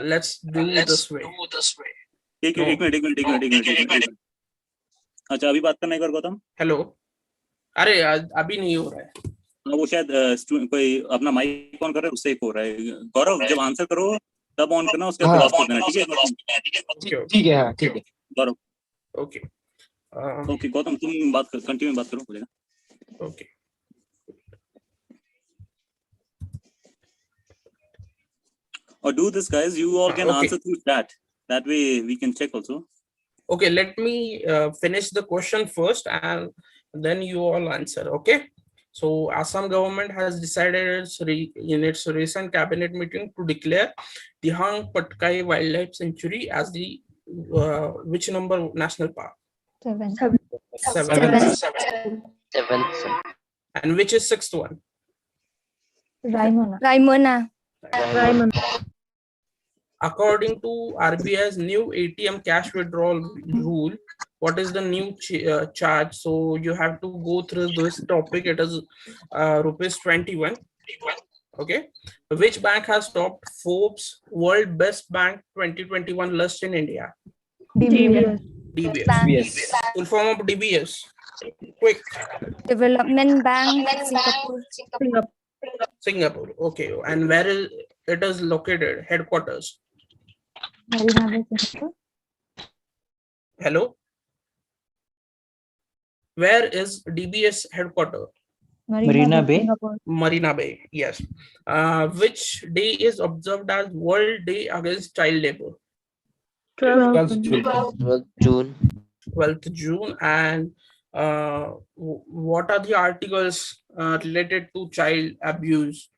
let's do this way. एक मिनट. अच्छा अभी बात करना एक बार गौतम. हेलो. अरे अभी नहीं हो रहा है. वो शायद कोई अपना माइक ऑन कर रहा है, उससे एक हो रहा है. गौरव जब आंसर करो तब ऑन करना, उसके बाद कर देना. ठीक है. गौरव. ओके गौतम तुम कंटिन्यू बात करो, हो जाएगा. Okay. Or do this, guys. You all can answer through chat. That way we can check also. Okay, let me finish the question first, and then you all answer. Okay. So Assam government has decided in its recent cabinet meeting to declare the Hang Patkai Wildlife Sanctuary as the which number national park? 7. Seventh. Seventh, sir. And which is sixth one? Raimona. According to RBI's new ATM cash withdrawal rule, what is the new charge? So you have to go through this topic. It is rupees 21. Okay. Which bank has topped Forbes World Best Bank 2021 list in India? DBS. Yes. Full form of DBS. Quick. Development Bank, Singapore. Singapore. Okay. And where is it is located? Headquarters. Hello. Where is DBS headquarters? Marina Bay. Marina Bay. Yes. Which day is observed as World Day Against Child Labor? 12th June. 12th June. 12th June. And what are the articles related to child abuse,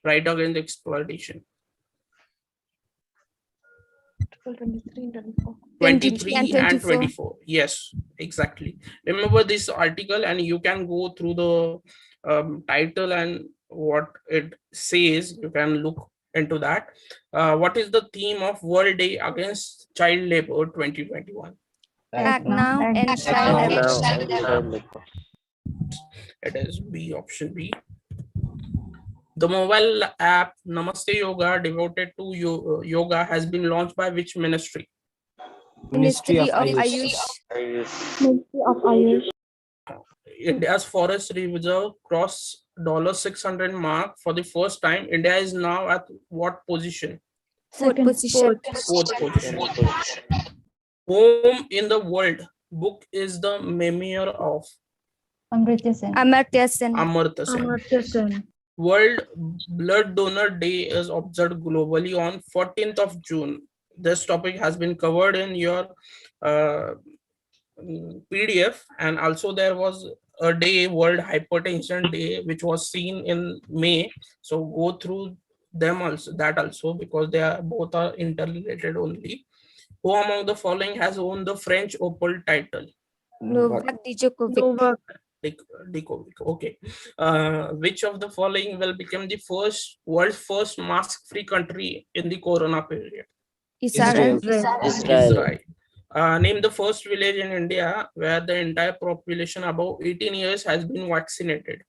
right against exploitation? 23 and 24. Yes, exactly. Remember this article, and you can go through the title and what it says. You can look into that. What is the theme of World Day Against Child Labor 2021? Act now and child labor. It is B, option B. The mobile app Namaste Yoga devoted to yoga has been launched by which ministry? Ministry of Ayush. Ayush. India's forest reserve crossed $600 mark for the first time. India is now at what position? Fourth position. Fourth position. Home in the world book is the memoir of Amartya Sen. Amartya Sen. World Blood Donor Day is observed globally on 14th of June. This topic has been covered in your PDF, and also there was a day, World Hypertension Day, which was seen in May. So go through them also, because they are both are interrelated only. Who among the following has won the French Open title? Novak Djokovic. Djokovic. Okay. Which of the following will become the world's first mask-free country in the Corona period? Israel. Name the first village in India where the entire population above 18 years has been vaccinated.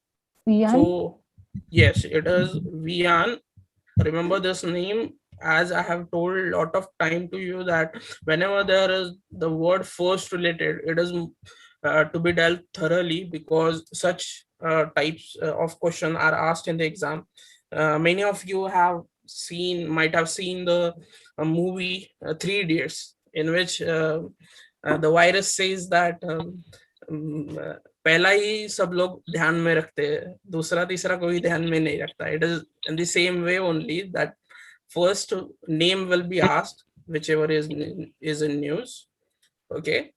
So, yes, it is Vian. Remember this name, as I have told a lot of time to you that whenever there is the word first related, it is to be dealt thoroughly, because such types of questions are asked in the exam. Many of you might have seen the movie 3 Idiots, in which the virus says that पहला ही सब लोग ध्यान में रखते हैं, दूसरा तीसरा कोई ध्यान में नहीं रखता. It is in the same way only that first name will be asked, whichever is in news. Okay.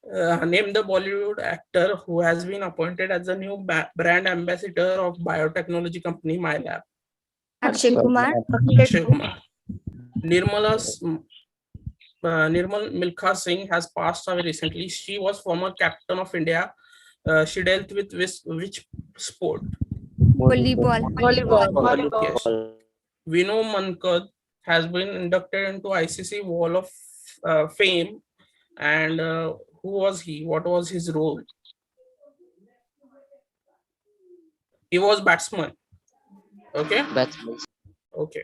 Name the Bollywood actor who has been appointed as the new brand ambassador of biotechnology company MyLab. Akshay Kumar. Nirmal Milkha Singh has passed away recently. She was former captain of India. She dealt with which sport? Volleyball. Yes. Vino Mankad has been inducted into ICC Wall of Fame. And who was he? What was his role? He was batsman. Okay. Batsman. Okay.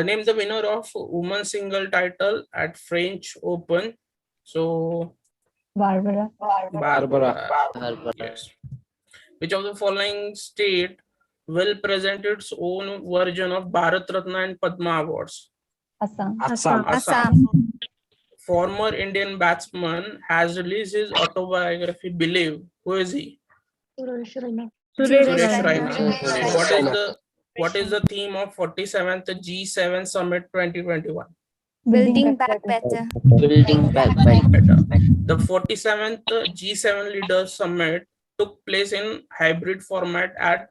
Name the winner of women's single title at French Open. So Barbara. Yes. Which of the following state will present its own version of Bharat Ratna and Padma Awards? Assam. Former Indian batsman has released his autobiography, Believe. Who is he? Suresh Raina. What is the theme of 47th G7 Summit 2021? Building back better. Building back better. The 47th G7 Leaders Summit took place in hybrid format at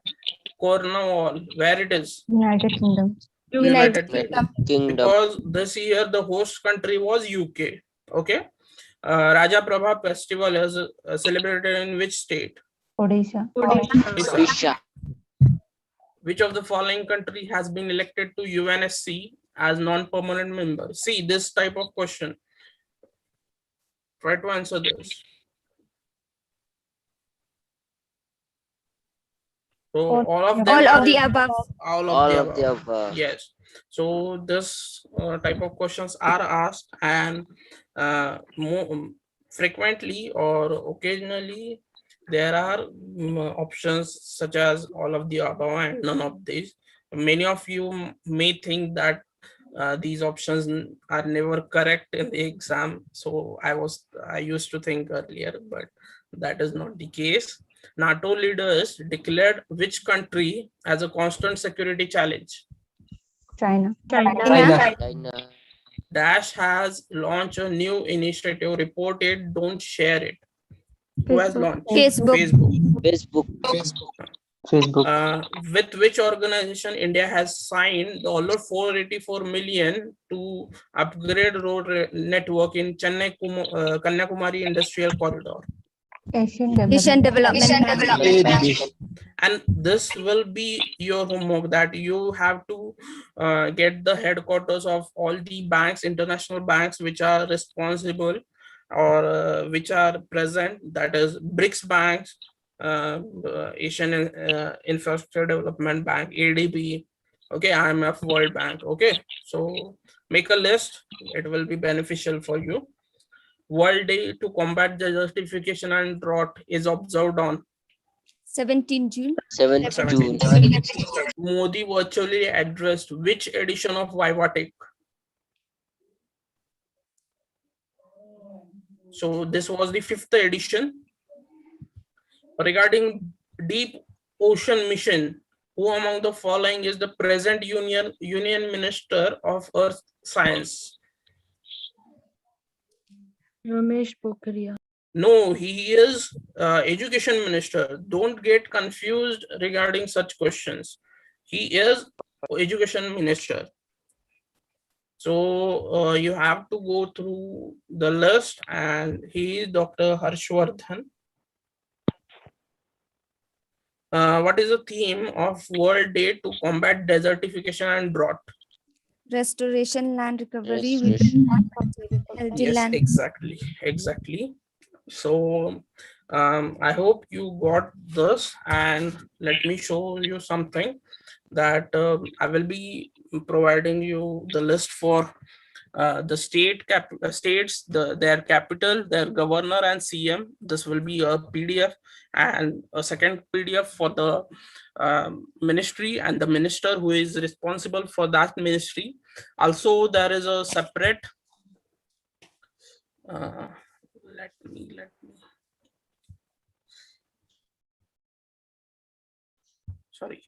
Cornwall, where it is? United Kingdom. United Kingdom. Because this year the host country was UK. Okay. Raja Prabha festival is celebrated in which state? Odisha. Odisha. Which of the following country has been elected to UNSC as non-permanent member? See this type of question. Try to answer this. So all of them All are of the above. all All of of the the above. above. Yes. So this type of questions are asked, and more frequently or occasionally there are options such as all of the above and none of these. Many of you may think that these options are never correct in the exam. So I used to think earlier, but that is not the case. NATO leaders declared which country as a constant security challenge? China. China. China. Dash has launched a new initiative. Report it, don't share it. Who has launched? Facebook. Facebook. With which organization India has signed $484 million to upgrade road network in Chennai Kanyakumari Industrial Corridor? Asian Asian Development Development Bank. And this will be your homework, that you have to get the headquarters of all the banks, international banks, which are responsible or which are present, that is BRICS banks, Asian Infrastructure Development Bank, ADB, okay, IMF, World Bank. Okay, so make a list, it will be beneficial for you. World Day to combat desertification and drought is observed on 17 June. 7th June. Modi virtually addressed which edition of Vivatek? So this was the 5th edition. Regarding Deep Ocean Mission, who among the following is the present Union Minister of Earth Science? Ramesh Pokhriya. No, he is Education Minister. Don't get confused regarding such questions. He is Education Minister. So you have to go through the list, and he is Dr. Harshvardhan. What is the theme of World Day to combat desertification and drought? Restoration, land recovery, Restoration. healthy Yes, land. exactly. So I hope you got this, and let me show you something that I will be providing you the list for the states, their capital, their governor and CM. This will be a PDF, and a second PDF for the ministry and the minister who is responsible for that ministry. Also, there is a separate let me sorry.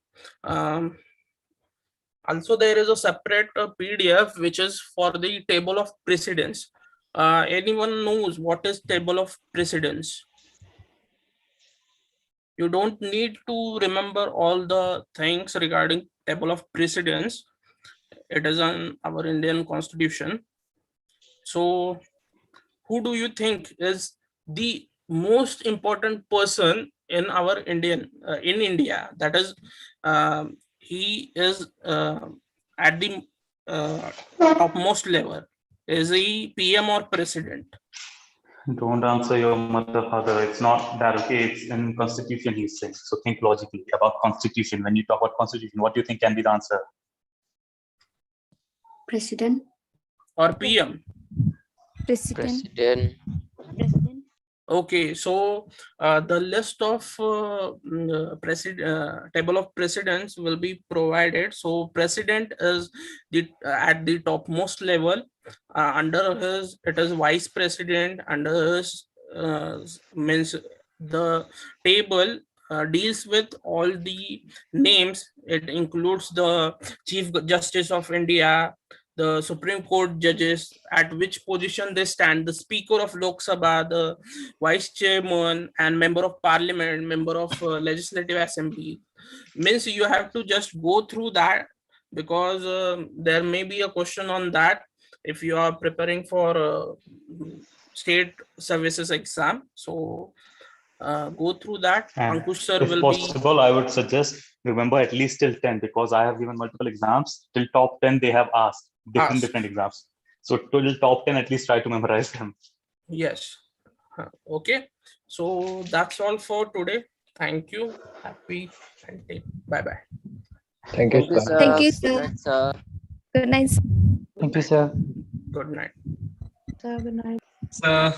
Also, there is a separate PDF which is for the table of precedence. Anyone knows what is table of precedence? You don't need to remember all the things regarding table of precedence. It is on our Indian Constitution. So who do you think is the most important person in our in India? That is, he is at the topmost level. Is he PM or president? Don't answer your mother, father. It's not that okay. It's in Constitution, he's saying. So think logically about Constitution. When you talk about Constitution, what do you think can be the answer? President. Or PM? President. Okay, so the list of table of precedence will be provided. So president is at the topmost level. Under his, it is vice president. Under his means the table deals with all the names. It includes the Chief Justice of India, the Supreme Court judges, at which position they stand, the Speaker of Lok Sabha, the Vice Chairman, and Member of Parliament, Member of Legislative Assembly. Means you have to just go through that, because there may be a question on that if you are preparing for state services exam. So go through that. And Ankush sir if will possible, I would suggest remember at least till 10, because I have given multiple exams. Till top 10, they have asked different exams. So till top 10, at least try to memorize them. Yes. Okay. So that's all for today. Thank you. Happy Sunday. Bye-bye. Thank you, sir. Thank you, Good sir. night, sir. Good night. Thank you, sir. Good night. Sir, good night. Sir.